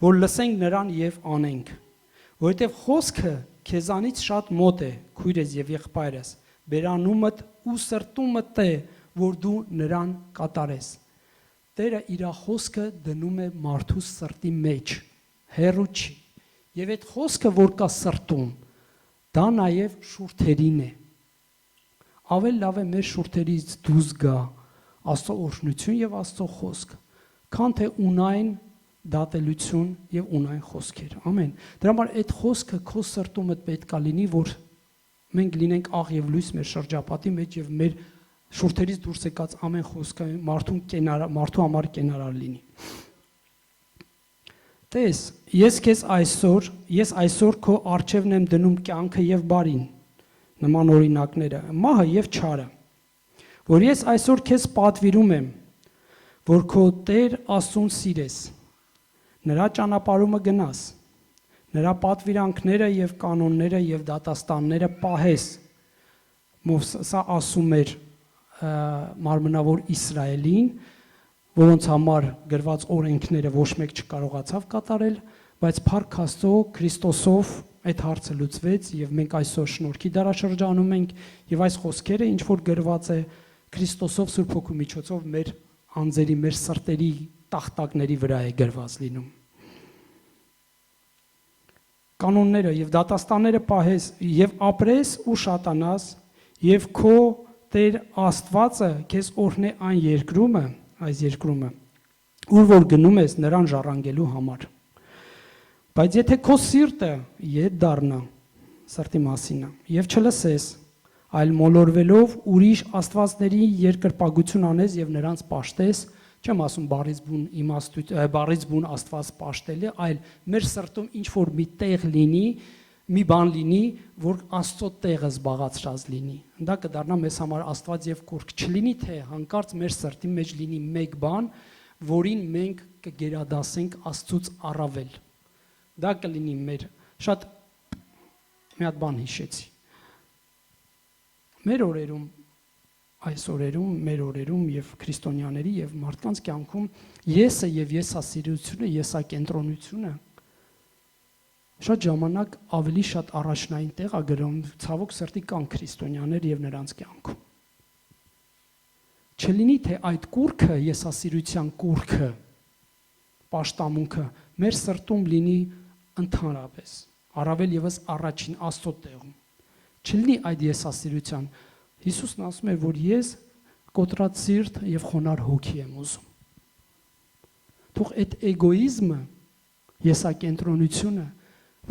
որ լսենք նրան եւ անենք, որովհետեւ խոսքը քեզանից շատ մոտ է, քույրես եւ եղբայրս, բերանումդ ու սրտումդ է, որ դու նրան կատարես։ Տերը իր խոսքը դնում է մարդու սրտի մեջ, հեռու չի։ Եվ այդ խոսքը, որ կա սրտում, դա նաեւ շուրթերին է։ Ավելի լավ է մեր շուրթերից դուրս գա Աստծո օրհնություն եւ Աստծո խոսք, քան թե ունայն դատելություն եւ ունայն խոսքեր։ Ամեն։ Դրա համար այդ խոսքը քո սրտումդ պետքա լինի, որ մենք լինենք աղ եւ լույս մեր շրջապատի մեջ եւ մեր շուրթերից դուրս եկած ամեն խոսքը մարդու համար կենարար լինի։ Տես, ես այսօր քո առջևն եմ դնում կյանքը եւ բարին, նման օրինակները, մահը եւ չարը, որ ես այսօր քեզ պատվիրում եմ, որ քո Տեր Աստծուն սիրես, նրա ճանապարհումը գնաս, նրա պատվիրանքները եւ կանոնները եւ դատաստանները պահես։ Սա ասում էր մարմնավոր Իսրայելին, որոնց համար գրված օրենքները ոչ մեկ չկարողացավ կատարել, բայց Փառք Աստծո Քրիստոսով այդ հարցը լուծվեց եւ մենք այսօր շնորհքի դարաշրջանում ենք եւ այս խոսքերը ինչ որ գրված է Քրիստոսով Սուրբ Հոգու միջոցով մեր անձերի, մեր սրտերի տախտակների վրա է գրված լինում։ Կանոնները եւ դատաստանները պահես եւ ապրես ու շատանաս եւ քո Տեր Աստվածը քեզ օրհնե այն երկրումը, այս երկրումը, ուր որ գնում ես նրան ժառանգելու համար։ Բայց եթե քո սիրտը ետ դառնա, սրտի մասինը, եւ չլսես, այլ մոլորվելով ուրիշ աստվածների երկրպագություն անես եւ նրանց պաշտես, չեմ ասում բառից բուն Աստված պաշտել է, այլ մեր սրտում ինչ որ մի տեղ լինի, մի բան լինի, որ Աստծո տեղը զբաղացրած լինի։ Դա կդառնա մեզ համար Աստված եւ կուրք, չլինի թե հանկարծ մեր սրտի մեջ լինի մեկ բան, որին մենք կգերադասենք Աստծուց առավել։ Դա կլինի մեր շատ մի հատ բան հիշեցի։ Մեր օրերում այս օրերում, մեր օրերում եւ քրիստոնյաների եւ մարդկանց կյանքում եսը եւ եսասիրությունը, եսակենտրոնությունը շատ ժամանակ ավելի շատ առաջնային տեղ է գրում, ցավոք սրտի կան քրիստոնյաներ եւ նրանց կյանքում։ Չլինի թե այդ կուրքը, եսասիրության կուրքը, պաշտամունքը մեր սրտում լինի ընդհանրապես, առավել եւս առաջին Աստծո տեղում։ Չլինի այդ եսասիրության Հիսուսն ասում է, որ ես կոտրած սիրտ եւ խոնար հոգի եմ ուզում։ Թող այդ էգոիզմը, եսակենտրոնությունը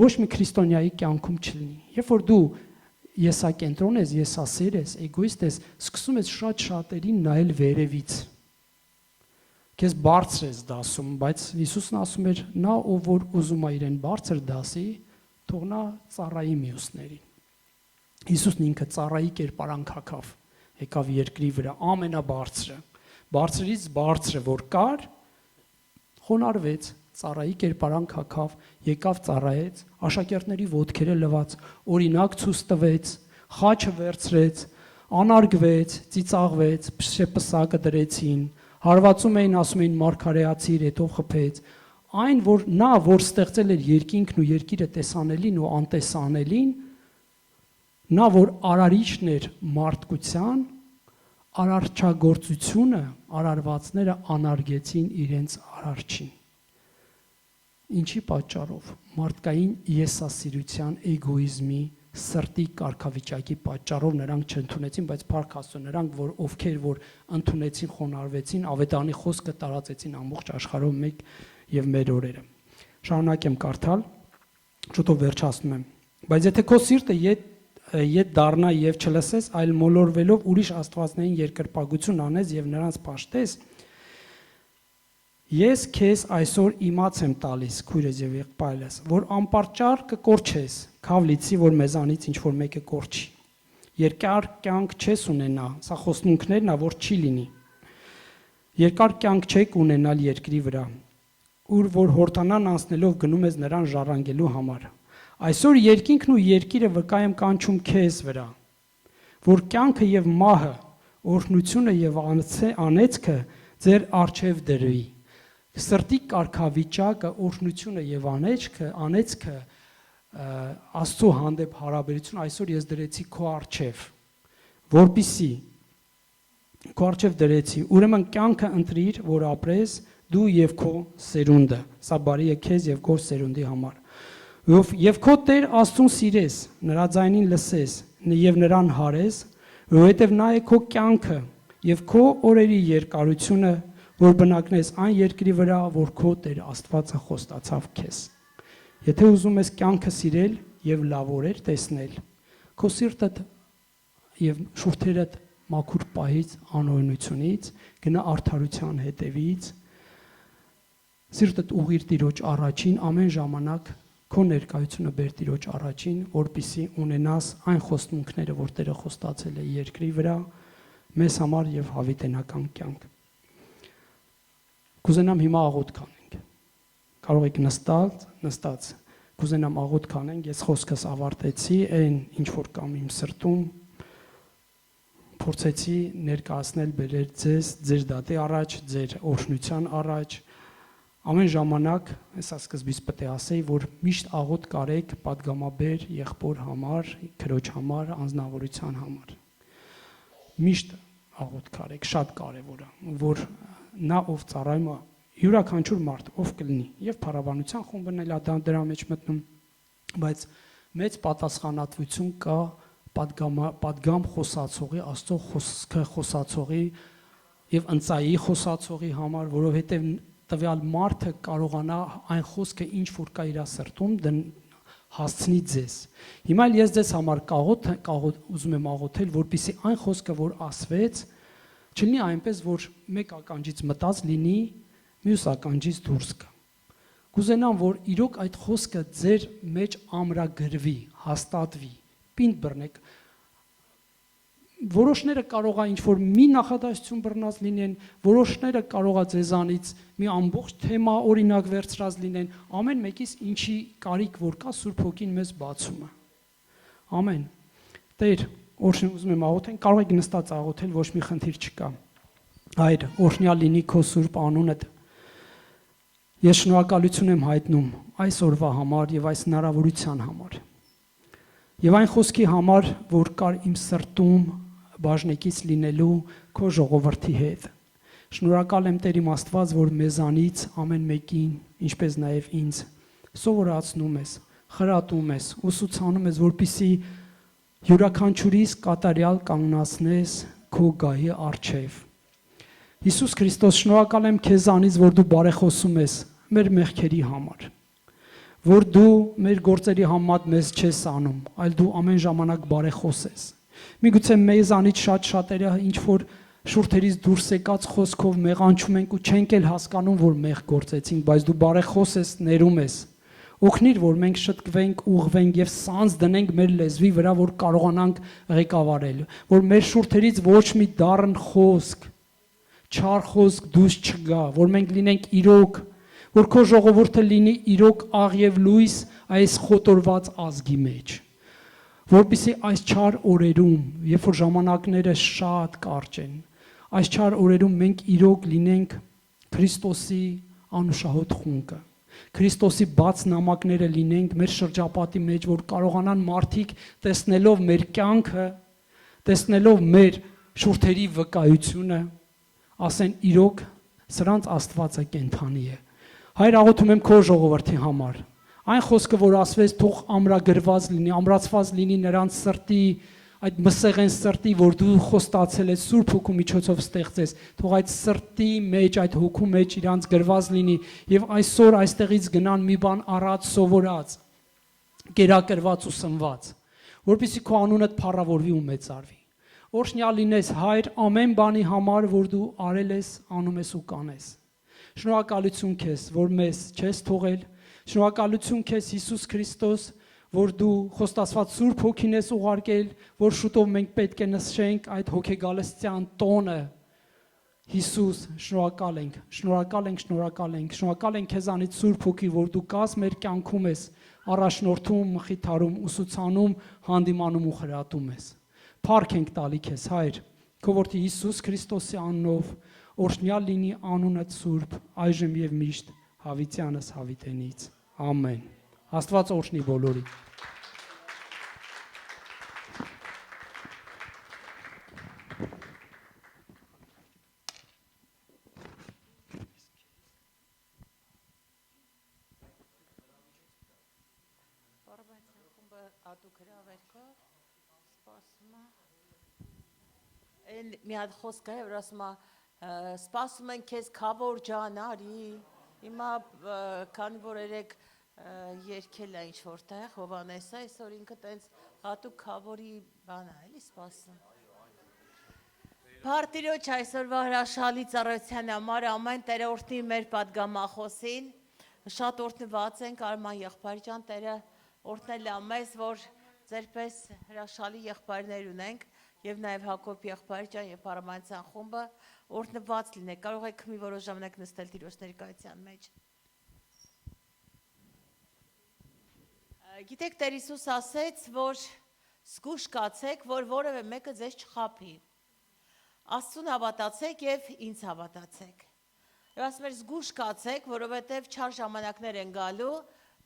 ոչ մի քրիստոնյայի կյանքում չլինի։ Երբ որ դու եսակենտրոն ես, եսասեր ես, էգոիստ ես, սկսում ես շատ շատերին նայել վերևից։ Քեզ բարձր ես դասում, բայց Հիսուսն ասում էր, նա ով որ ուզում է իրեն բարձր դասի, թող նա ծառայի մյուսներին։ Հիսուսն ինքը ծառայի կերպարանք հագավ, եկավ երկրի վրա ամենաբարձրը, բարձրից բարձրը որ կար, խոնարհվեց, ծառայի կերպարանք հագավ, եկավ ծառայեց, աշակերտների ոտքերը լվաց, օրինակ ցույց տվեց, խաչը վերցրեց, անարգվեց, ծիծաղվեց, փսակը դրեցին, հարվածում էին, ասում էին մարգարեացիր, հետո խփեց, այն որ նա որ ստեղծել էր երկինքն ու երկիրը տեսանելին ու անտեսանելին, նա որ արարիչն էր մարդկության, արարչագործությունը, արարվածները անարգեցին իրենց արարչին։ Ինչի պատճառով մարդկային եսասիրության, էգոիզմի, սրտի կարգավիճակի պատճառով նրանք չընդունեցին, բայց Փառք Աստծո նրանք, որ ովքեր որ ընդունեցին, խոնարհվեցին, ավետարանի խոսքը տարածեցին ամբողջ աշխարհով մեկ եւ մեր օրերը։ Շարունակեմ կարդալ, շուտով վերջացնում եմ։ Բայց եթե քո սիրտը ետ դառնա եւ չլսես, այլ մոլորվելով ուրիշ աստվածներին երկրպագություն անես եւ նրանց պաշտես, ես քեզ այսօր իմաց եմ տալիս, քույրս եւ եղբայրս, որ անպատճառ կկորչես, քավլիցի, որ մեզանից ինչ որ մեկը կորչի։ Երկար կյանք չես ունենա, սա խոստմունքներն է, որ չի լինի։ Երկար կյանք չեք ունենալ երկրի վրա, ուր որ հորտանան անցնելով գնում ես նրան ժառանգելու համար։ Այսօր երկինքն ու երկիրը վկա եմ կանչում քեզ վրա, որ կյանքը եւ մահը, օրհնությունը եւ անեծքը ձեր առջև դրվի։ Սրտի կարգավիճակը, օրհնությունը եւ անեծքը Աստծո հանդեպ հարաբերություն այսօր ես դրեցի քո առջև, որպիսի քո առջև դրեցի, ուրեմն կյանքը ընտրիր, որ ապրես դու եւ քո սերունդը։ Սա բարի է քեզ եւ քո սերունդի համար։ Եվ քո Տեր Աստծուն սիրես, նրա ձայնին լսես եւ նրան հարես, որովհետեւ նա է քո կյանքը եւ քո օրերի երկարությունը, որ բնակնես այն երկրի վրա, որ քո Տեր Աստվածը խոստացավ քեզ։ Եթե ուզում ես կյանքը սիրել եւ լավորեր տեսնել, քո սիրտդ եւ շուրթերդ մաքուր պահից, անօրենությունից, գնա արդարության հետևից, սիրտդ ուղղիր Տիրոջ առաջին ամեն ժամանակ քո ներկայությունը բեր Տիրոջ առաջին, որպիսի ունենաս այն խոստմունքները, որ Տերը խոստացել է երկրի վրա, մեզ համար եւ հավիտենական կյանք։ Կուզենամ հիմա աղոթք անենք։ Կարող եք նստած, կուզենամ աղոթք անենք, ես խոսքս ավարտեցի, այն ինչ որ կամ իմ սրտում փորձեցի ներկայացնել բերել ձեզ ձեր դատի առաջ, ձեր օրհնության առաջ։ Ամեն ժամանակ, հեսա սկզբից պետք է ասեի, որ միշտ աղոթ կարեք պատգամաբեր եղբոր համար, քրոջ համար, անձնավորության համար։ Միշտ աղոթ կարեք, շատ կարևոր է, որ նա ով ծառայում է, յուրաքանչյուր մարդ ով կլինի, եւ փառաբանության խումբն էլ դրա մեջ մտնում, բայց մեծ պատասխանատվություն կա պատգամ խոսացողի, Աստծո խոսքը խոսացողի եւ ընծայի խոսացողի համար, որովհետեւ տվյալ մարդը կարողանա այն խոսքը ինչ որ կա իր սրտում հասցնի ձեզ։ Հիմա ես ձեզ համար ուզում եմ աղոթել, որպեսզի այն խոսքը, որ ասվեց, չլինի այնպես, որ մեկ ականջից մտած լինի, մյուս ականջից դուրս գա։ Կուզենամ, որ իրոք այդ խոսքը ձեր մեջ ամրագրվի, հաստատվի, պինդ բռնեք։ Որոշները կարող է ինչ-որ մի նախադասություն բռնած լինեն, որոշները կարող է ձեզանից մի ամբողջ թեմա օրինակ վերցրած լինեն, ամեն մեկից ինչի կարիք որ կա Սուրբ Հոգին մեզ բացում է։ Ամեն։ Տեր, ուզում եմ աղոթել, կարող եք նստած աղոթել, ոչ մի խնդիր չկա։ Հայր, օրհնյալ լինի քո Սուրբ անունդ։ Ես շնորհակալություն եմ հայտնում այս օրվա համար եւ այս հնարավորության համար։ Եվ այն խոսքի համար, որ կար իմ սրտում բաժնեկից լինելու քո ժողովրդի հետ։ Շնորհակալ եմ Տեր իմ Աստված, որ մեզանից ամեն մեկին, ինչպես նաև ինձ, սովորացնում ես, խրատում ես, ուսուցանում ես, որպեսզի յուրաքանչյուրիս կատարյալ կանգնացնես քո գահի առջև։ Հիսուս Քրիստոս, շնորհակալ եմ քեզանից, որ դու բարեխոսում ես մեր մեղքերի համար, որ դու մեր գործերի համար մեզ չես անում, այլ դու ամեն ժամանակ բարեխոս ես։ Միգուցե մեզանից շատերը ինչ որ շուրթերից դուրս եկած խոսքով մեղանչում ենք ու չենք էլ հասկանում, որ մեղ գործեցինք, բայց դու բարեխոս ես, ներում ես։ Օգնիր, որ մենք շտկվենք, ուղղվենք եւ սանձ դնենք մեր լեզվի վրա, որ կարողանանք ղեկավարել, որ մեր շուրթերից ոչ մի դառն խոսք, չար խոսք դուրս չգա, որ մենք լինենք իրոք, որ քո ժողովուրդը լինի իրոք աղ եւ լույս այս խոտորված ազգի մեջ, որպեսզի այս չար օրերում, երբ որ ժամանակները շատ կարճ են, այս չար օրերում մենք իրոք լինենք Քրիստոսի անուշահոտ խունկը, Քրիստոսի բաց նամակները լինենք մեր շրջապատի մեջ, որ կարողանան մարդիկ տեսնելով մեր կյանքը, տեսնելով մեր շուրթերի վկայությունը, ասեն իրոք սրանց Աստվածը կենդանի է։ Հայր, աղոթում եմ քո ժողովրդի համար։ Այն խոսքը, որ ասվեց, թող ամրագրված լինի, ամրացված լինի նրանց սրտի, այդ մսեղեն սրտի, որ դու խոստացել ես Սուրբ Հոգու միջոցով ստեղծես, թող այդ սրտի մեջ, այդ հոգու մեջ իրանց գրված լինի եւ այսօր այստեղից գնան մի բան առած սովորած, կերակրված ու սնված, որպեսզի քո անունդ փառավորվի ու մեծարվի։ Օրհնյալ լինես, Հայր, ամեն բանի համար, որ դու արել ես, անում ես ու կանես։ Շնորհակալություն քեզ, որ մեզ չես թողել, շնորհակալություն քեզ Հիսուս Քրիստոս, որ դու խոստացված Սուրբ Հոգին ես ուղարկել, որ շուտով մենք պետք է նշենք այդ հոգեգալստյան տոնը։ Հիսուս, շնորհակալ ենք, շնորհակալ ենք, շնորհակալ ենք, շնորհակալ ենք քեզանից Սուրբ Հոգի, որ դու կաս մեր կյանքում ես, առաջնորդում, մխիթարում, ուսուցանում, հանդիմանում ու խրատում ես։ Փառք ենք տալի քեզ, Հայր, քո որդի Հիսուս Քրիստոսի անունով, օրհնյալ լինի անունդ Սուրբ, այժմ եւ միշտ, հավիտյանս հավիտենից։ Ամեն։ Աստված օրհնի բոլորին։ Մի հատ խոսք է, որ ասում է, սպասում են քեզ քավոր ջան, արի։ Հիմա քանի որ երեք երկել է ինչ-որ տեղ, Հովանեսը, այսօր ինքը տենց հատուկ քավորի բան է, էլի սպասում։ Փառտիրոջ այսօրվա հրաշալի ծառայության համար ամեն Տերը օրհնի մեր պատգամախոսին, շատ օրհնված ենք Արման եղբայր ջան, Տերը օրհնել է մեզ, որ ձերպես հրաշալի եղբայրներ ունենք, եւ նաեւ Հակոբ եղբայր ջան եւ Փառամանության խումբը օրհնված լինեք, կարող եք մի որոշ ժամանակ նստել Տիրոջ ներկայության մեջ։ Գիտեք, Տեր Հիսուս ասեց, որ զգուշ կացեք, որ որևէ մեկը ձեզ չխաբի։ Աստծուն հավատացեք եւ ինձ հավատացեք։ Եվ ասում էր զգուշ կացեք, որովհետեւ չար ժամանակներ են գալու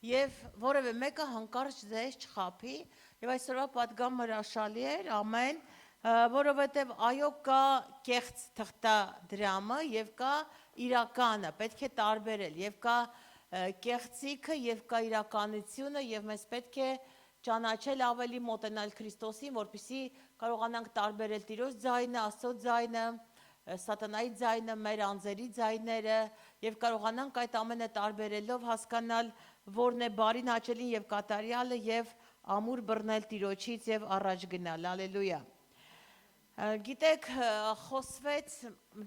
եւ որևէ մեկը հանկարծ ձեզ չխափի եւ այսօրվա պատգամը հրաշալի էր, ամեն, որովհետեւ այո կա կեղծ թղթադրամը եւ կա իրականը, պետք է տարբերել եւ կա կեղծիքը եւ կա իրականությունը եւ մեզ պետք է ճանաչել ավելի մոտենալ Քրիստոսին, որպեսզի կարողանանք տարբերել Տիրոջ ձայնը, Աստծո ձայնը, Սատանայի ձայնը, մեր անձերի ձայները եւ կարողանանք այդ ամենը տարբերելով հասկանալ, որն է բարին, հաճելին եւ կատարյալը եւ ամուր բռնել Տիրոջից եւ առաջ գնալ։ Հալելույա։ Գիտեք, խոսվեց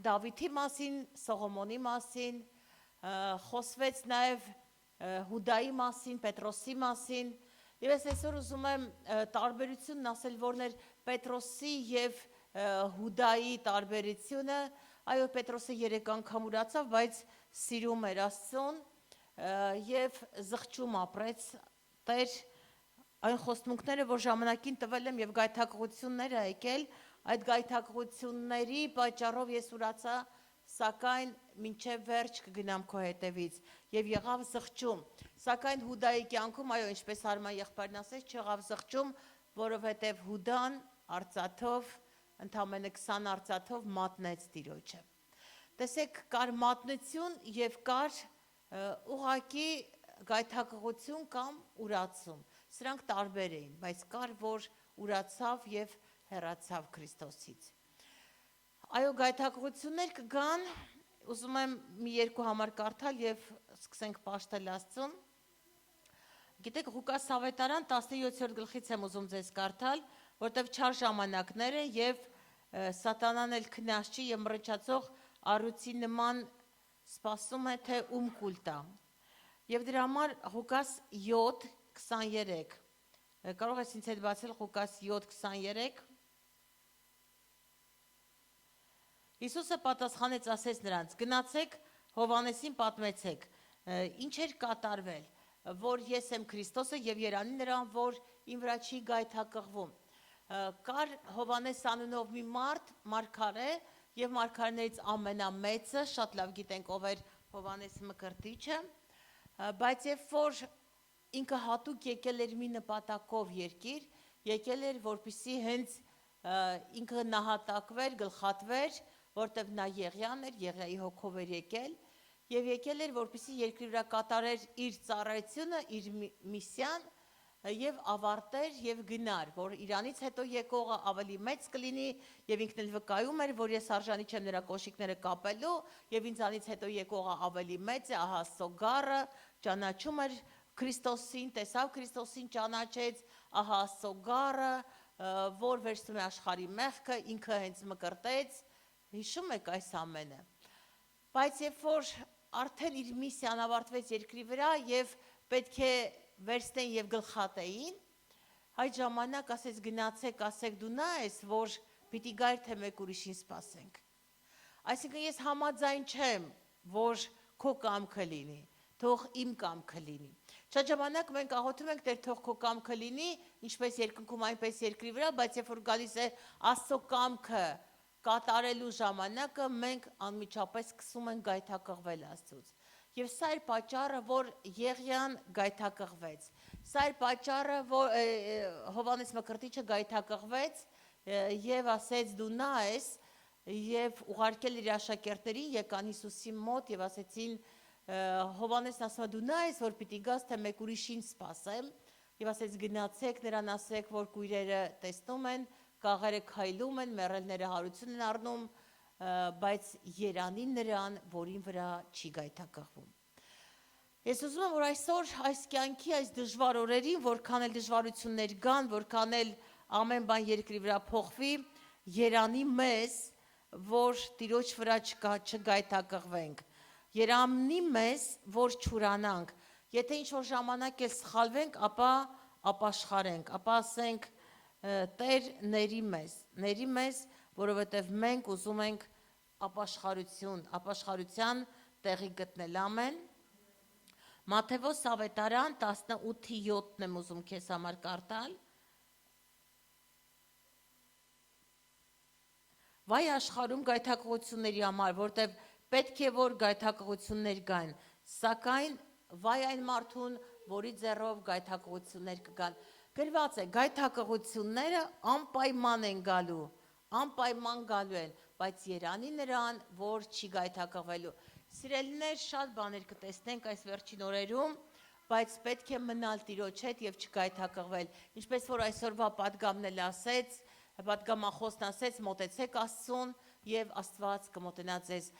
Դավիթի մասին, Սողոմոնի մասին, խոսվեց նաեւ Հուդայի մասին, Պետրոսի մասին, եւ ես այսօր ուզում եմ տարբերությունն ասել, որն էր Պետրոսի եւ Հուդայի տարբերությունը, այո Պետրոսը 3 անգամ ուրացավ, բայց սիրում էր Աստծուն եւ զղջում ապրեց Տեր այն խոստմունքները, որ ժամանակին տվել եմ եւ գայթակղություններ ա եկել, այդ գայթակղությունների պատճառով ես ուրացա, սակայն մինչև վերջ կգնամ քո հետևից եւ եղավ զղջում, սակայն Հուդայի կյանքում, այո, ինչպես Արման եղբայրն ասեց, չեղավ զղջում, որովհետեւ Հուդան արծաթով ընդամենը 20 արծաթով մատնեց Տիրոջը։ Տեսեք, կար մատնություն եւ կար ուղակի գայթակղություն կամ ուրացում։ Սրանք տարբեր էին, բայց կար որ ուրացավ եւ հեռացավ Քրիստոսից։ Այո, գայթակղություններ կգան, ուզում եմ մի երկու համար կարդալ եւ սկսենք պաշտել Աստծուն։ Գիտեք, Ղուկաս ավետարան 17-րդ գլխից եմ ուզում ձեզ կարդալ, որտեղ չար ժամանակներ է եւ Սատանան էլ քնած չի եւ մռնչացող առույցի նման սպասում է թե ում կուլ տա։ Եվ դրա համար Ղուկաս 7:23 կարող ես ինձ հետ բացել Ղուկաս 7:23 Հիսուսը պատասխանեց ասեց նրանց. գնացեք Հովանեսին պատմեցեք, ինչ էր կատարվել, որ ես եմ Քրիստոսը եւ երանի նրան, որ իմ վրա չի գայթակղվում։ Կար Հովանես անունով մի մարդ, մարգարե եւ մարգարեներից ամենամեծը, շատ լավ գիտենք ով էր Հովանես Մկրտիչը, բայց երբ որ ինքը հատուկ եկել էր մի նպատակով երկիր, եկել էր որպեսզի հենց ինքը նահատակվեր, գլխատվեր, որտեվ նա Եղիան էր, Եղիայի հոգով էր եկել, եւ եկել էր որպեսզի երկրի վրա կատարեր իր ծառայությունը, իր միսիան եւ ավարտեր եւ գնար, որ իրանից հետո եկողը ավելի մեծ կլինի եւ ինքն էլ վկայում էր, որ ես արժանի չեմ նրա կոշիկները կապելու եւ ինձանից հետո եկողը ավելի մեծ է, ահա Սոգարը ճանաչում էր Քրիստոսին, տեսավ Քրիստոսին, ճանաչեց, ահա Սոգարը, որ վերցնում է աշխարհի մեղքը, ինքը հենց մկրտեց, հիշում եք այս ամենը։ Բայց երբ որ արդեն իր միսիան ավարտվեց երկրի վրա եւ պետք է վերցնեն եւ գլխատեին, այդ ժամանակ ասեց գնացեք, ասեք դու նա ես, որ պիտի գայր թե մեկ ուրիշին սպասենք։ Այսինքն ես համաձայն չեմ, որ քո կամքը լինի, թող իմ կամքը լինի։ Շատ ժամանակ մենք աղոթում ենք Տեր թող քո կամքը լինի, ինչպես երկնքում այնպես երկրի վրա, բայց երբ որ գալիս է Աստծո կամքը կատարելու ժամանակը, մենք անմիջապես սկսում ենք գայթակղվել Աստծուց։ Եվ սա էր պատճառը, որ Եղիան գայթակղվեց։ Սա էր պատճառը, որ Հովանես Մկրտիչը գայթակղվեց եւ ասեց դու նա ես եւ ուղարկել իր աշակերտներին եկան Հիսուսի մոտ եւ ասեցին Հովանեսն ասում է դու նա ես, որ պիտի գաս թե մեկ ուրիշին սպասեմ եւ ասեց գնացեք նրան ասեք, որ կույրերը տեսնում են, կաղերը քայլում են, մեռելները հարություն են առնում, բայց երանի նրան, որին վրա չի գայթակղվում։ Ես ուզում եմ, որ այսօր այս կյանքի, այս դժվար օրերին, որքան էլ դժվարություններ կան, որքան էլ ամեն բան երկրի վրա փոխվի, երանի մեզ, որ Տիրոջ վրա չգայթակղվենք, երանի մեզ, որ չուրանանք, եթե ինչ-որ ժամանակ էլ սխալվենք, ապա ապաշխարենք, ապա ասենք Տեր ների մեզ, որովհետև մենք ուզում ենք ապաշխարության տեղի գտնել, ամեն։ Մատթեոս ավետարան 18:7-ն եմ ուզում քեզ համար կարդալ, վայ աշխարհում գայթակղությունների համար, որտեղ պետք է որ գայթակղություններ գան, սակայն վայ այն մարդուն, որի ձեռով գայթակղություններ կգան։ Գրված է, գայթակղությունները անպայման են գալու, անպայման գալու են, բայց երանի նրան, որ չի գայթակղվելու։ Սիրելիներ, շատ բաներ կտեսնենք այս վերջին օրերում, բայց պետք է մնալ Տիրոջ հետ եւ չգայթակղվել։ Ինչպես որ այսօրվա պատգամն էլ ասեց, պատգամախոսն ասեց, մոտեցեք Աստծուն եւ Աստված կմոտենա ձեզ,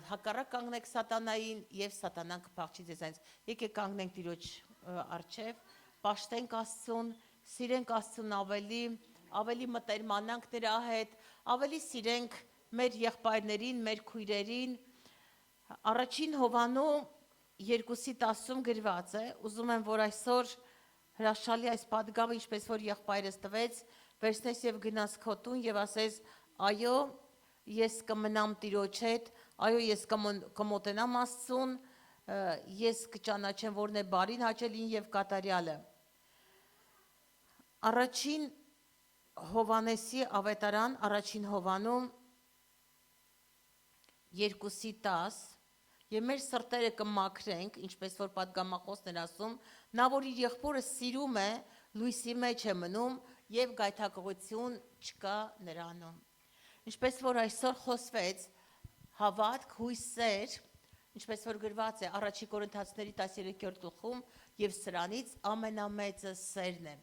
հակառակ կանգնեք սատանային եւ սատանան կփախչի ձեզանից։ Եկեք կանգնենք Տիրոջ առջև, պաշտենք Աստծուն, սիրենք Աստծուն ավելի մտերմանանք նրա հետ, ավելի սիրենք մեր եղբայրներին, մեր քույրերին։ Առաջին Հովանու 2:10 գրված է, ուզում եմ, որ այսօր հրաշալի այս պատգամը, ինչպես որ եղբայրս տվեց, վերցնես եւ գնաս քո տուն եւ ասես, այո, ես կմնամ Տիրոջ հետ, այո, ես կմոտենամ Աստծուն, ես կճանաչեմ որն է բարին, հաճելին եւ կատարյալը։ Առաջին Հովանեսի ավետարան, առաջին Հովանում 2:10 Եվ մեր սրտերը կմաքրենք, ինչպես որ պատգամախոսն էր ասում, նա որ իր եղբորը սիրում է, լույսի մեջ է մնում եւ գայթակղություն չկա նրանում։ Ինչպես որ այսօր խոսվեց հավատք, հույս, սեր, ինչպես որ գրված է առաջի Կորինթացիների 13-րդ գլխում, եւ սրանից ամենամեծը սերն է,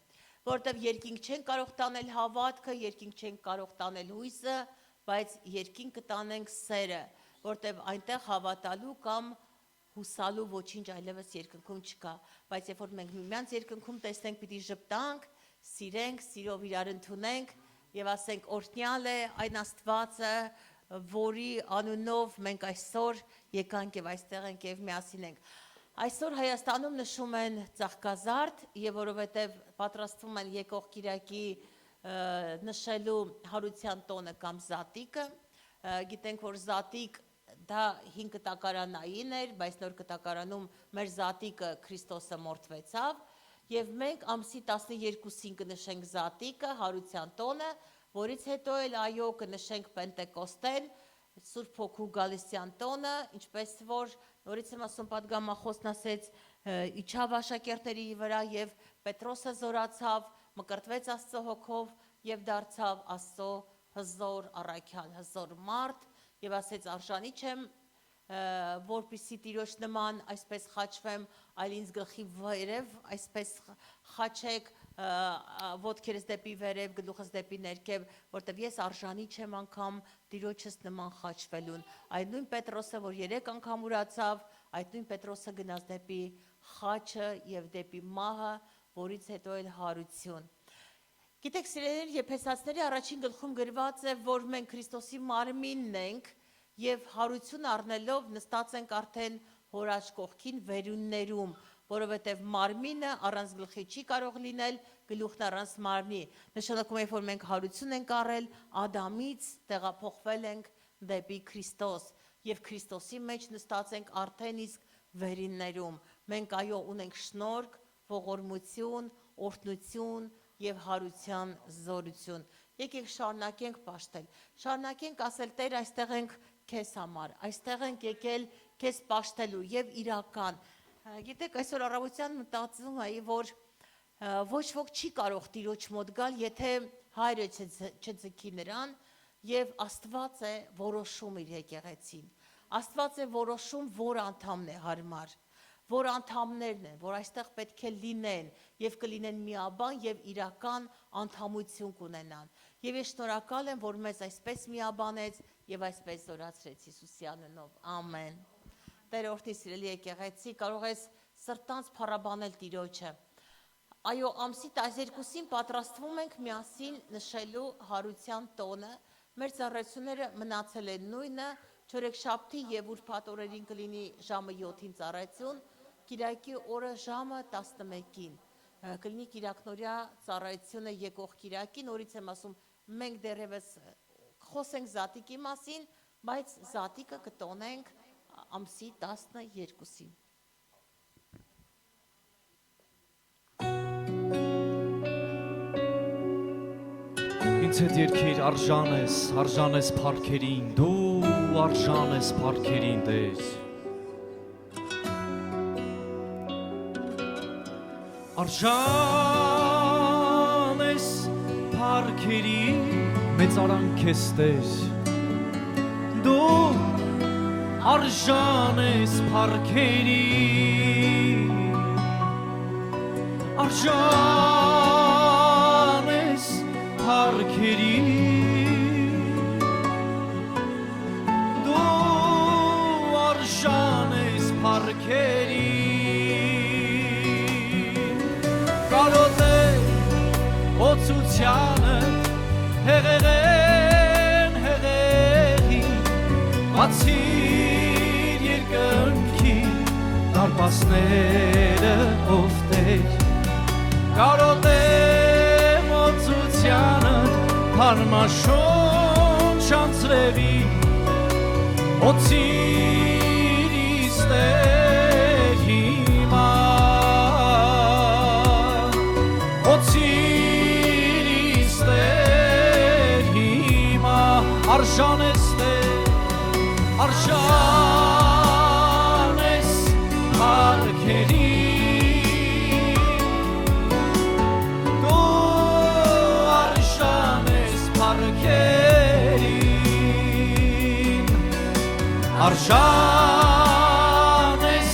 որտեղ երկինք չեն կարող տանել հավատքը, երկինք չեն կարող տանել հույսը, բայց երկինք կտանենք սերը, որտեղ այնտեղ հավատալու կամ հուսալու ոչինչ այլևս երկնքում չկա, բայց երբ որ մենք միմյանց երկնքում տեսնենք, պիտի ժպտանք, սիրենք, սիրով իրար ընդունենք եւ ասենք օրհնյալ է այն Աստվածը, որի անունով մենք այսօր եկանք եւ այստեղ ենք եւ միասին ենք։ Այսօր Հայաստանում նշում են Ծաղկազարդ եւ որովհետեւ պատրաստվում են եկող Կիրակի նշելու հարության տոնը կամ Զատիկը, գիտենք որ Զատիկ դա 5 կտակարանային էր, բայց նոր կտակարանում մեր Զատիկը Քրիստոսը մորթվեցավ եւ մենք ամսի 12-ին կնշենք Զատիկը, հարության տոնը, որից հետո էլ այո կնշենք Պենտեկոստեն, Սուրբ Հոգու գալիսյան տոնը, ինչպես որ նորից եմ ասում պատգամախոսն ասեց, իջավ աշակերտների վրա եւ Պետրոսը զորացավ, մկրտվեց Աստծո հոգով եւ դարձավ Աստծո հզոր առաքյալ, հզոր մարդ եւ ասեց արժանի չեմ որպիսի Տիրոջ նման այսպես խաչվեմ, այլ ինձ գլխի վերև այսպես խաչեք, ոտքերս դեպի վերև, գլուխս դեպի ներքև, որտեվ ես արժանի չեմ անգամ Տիրոջս նման խաչվելուն։ Այդ նույն Պետրոսը, որ 3 անգամ ուրացավ, այդ նույն Պետրոսը գնաց դեպի խաչը եւ դեպի մահը, որից հետո էլ հարություն։ Գիտեք, սիրելիներ, Եփեսացիների առաջին գլխում գրված է, որ մենք Քրիստոսի մարմինն ենք եւ հարություն առնելով նստած ենք արդեն հոր աջ կողքին վերուններում, որովհետեւ մարմինը առանց գլխի չի կարող լինել, գլուխն առանց մարմնի։ Նշանակում է, որ մենք հարություն ենք առել Ադամից, տեղափոխվել ենք դեպի Քրիստոս եւ Քրիստոսի մեջ նստած ենք արդեն իսկ վերիններում։ Մենք այո ունենք շնորհք, ողորմություն, օրհնություն եւ հարության զորություն։ Եկեք շարունակենք պաշտել։ Շարունակենք ասել Տեր, այստեղ ենք քեզ համար, այստեղ ենք եկել քեզ պաշտելու եւ իրական։ Գիտեք, այսօր առավոտյան մտածում էի, որ ոչ ոք չի կարող Տիրոջ մոտ գալ, եթե հայրը չձգի նրան եւ Աստված է որոշում իր եկեղեցին։ Աստված է որոշում, որ անդամն է հարմար, որ անդամներն են, որ այստեղ պետք է լինեն եւ կլինեն միաբան եւ իրական անդամություն կունենան։ Եվ ես շնորհակալ եմ, որ մեզ այսպես միաբանեց եւ այսպես զորացրեց Հիսուսի անունով։ Ամեն։ Տեր օրհնի սիրելի եկեղեցի, կարող ես սրտանց փառաբանել Տիրոջը։ Այո, ամսի 12-ին պատրաստվում ենք միասին նշելու հարության տոնը։ Մեր ծառայությունները մնացել են նույնը, չորեքշաբթի եւ ուրբաթ օրերին կլինի ժամը 7-ին ծառայություն, Կիրակի օրը ժամը 11-ին։ Կլինի Կիրակնորյա ծառայությունը եկող Կիրակին, նորից եմ ասում, մենք դեռևս խոսենք Զատիկի մասին, բայց Զատիկը կտոնենք ամսի 12-ին։ Ինձ հետ երկիր արժան ես փառքերին, դու արժան ես փառքերին Տեր։ Արժան ես փառքերին, մեծարանք ես Տեր։ Դու արժան ես փառքերին, արժան ես փառքերին, դու արժան ես փառքերին, կարոտ է օծությանը հեղեղեն հեղեղի, բացիր երկնքի դարպասները ով Տեր, կարոտ է օծությանը հարմաշոն չանցրևի, օծիր իստեր հիմա, օծիր իստեր հիմա, արժան ես Տեր, արժան ես փառքերին, դու արժան ես փառքերին, արժան ես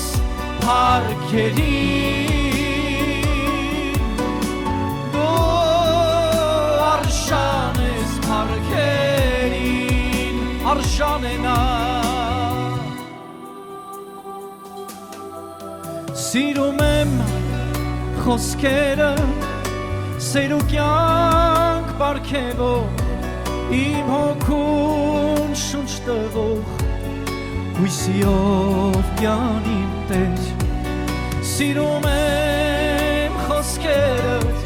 փառքերին, դու արժան ես փառքերին, արժան է նա, սիրում եմ խոսքերը, սեր ու կյանք պարգևող, իմ հոգուն շունչ տվող, հույսիով կյանիմ Տեր, սիրում եմ խոսքերդ,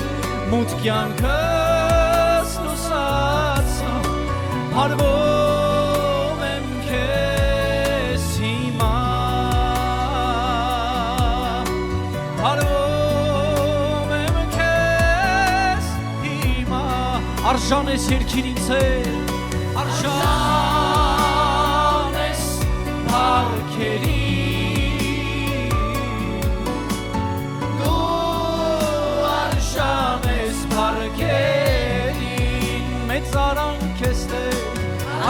մութ կյանքս լուսացա, հարվում եմ քեզ հիմա, հարվում եմ քեզ հիմա, արժան ես երկիր ինձ հետ, արժան ես փառքերին, դու արժան ես փառքերին, մեծարանք ես Տեր,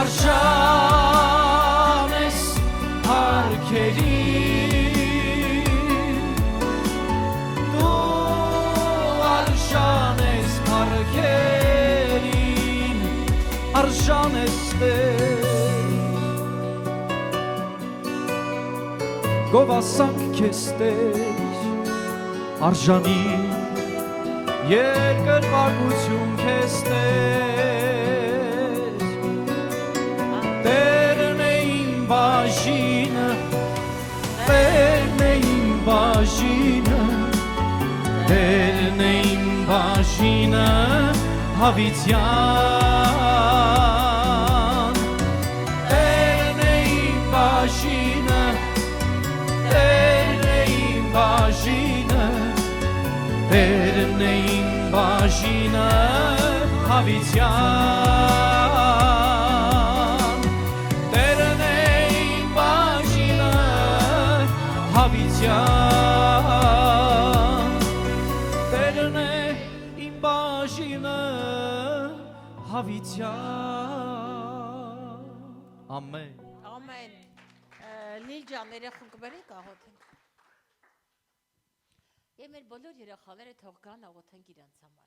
արժան ես փառքերին, դու արժան ես փառքերին, արժան ես Տեր, գովասանք քեզ Տեր, արժանի երկրպագություն քեզ Տեր, Տերն է իմ բաժինը, Տերն է իմ բաժինը, Տերն է իմ բաժինը, հավիտյան, Տերն է իմ բաժինը, Տերն է իմ բաժինը, Տերն է իմ բաժինը, հավիտյան, Տերն է իմ բաժինը, հավիտյան, Տերն է իմ բաժինը, հավիտյան, ամեն, Ամեն, Լիլ ջան, երեխուն կբերեք աղոթենք։ Եվ մեր բոլոր երեխաները թող գան աղոթենք իրանց համար։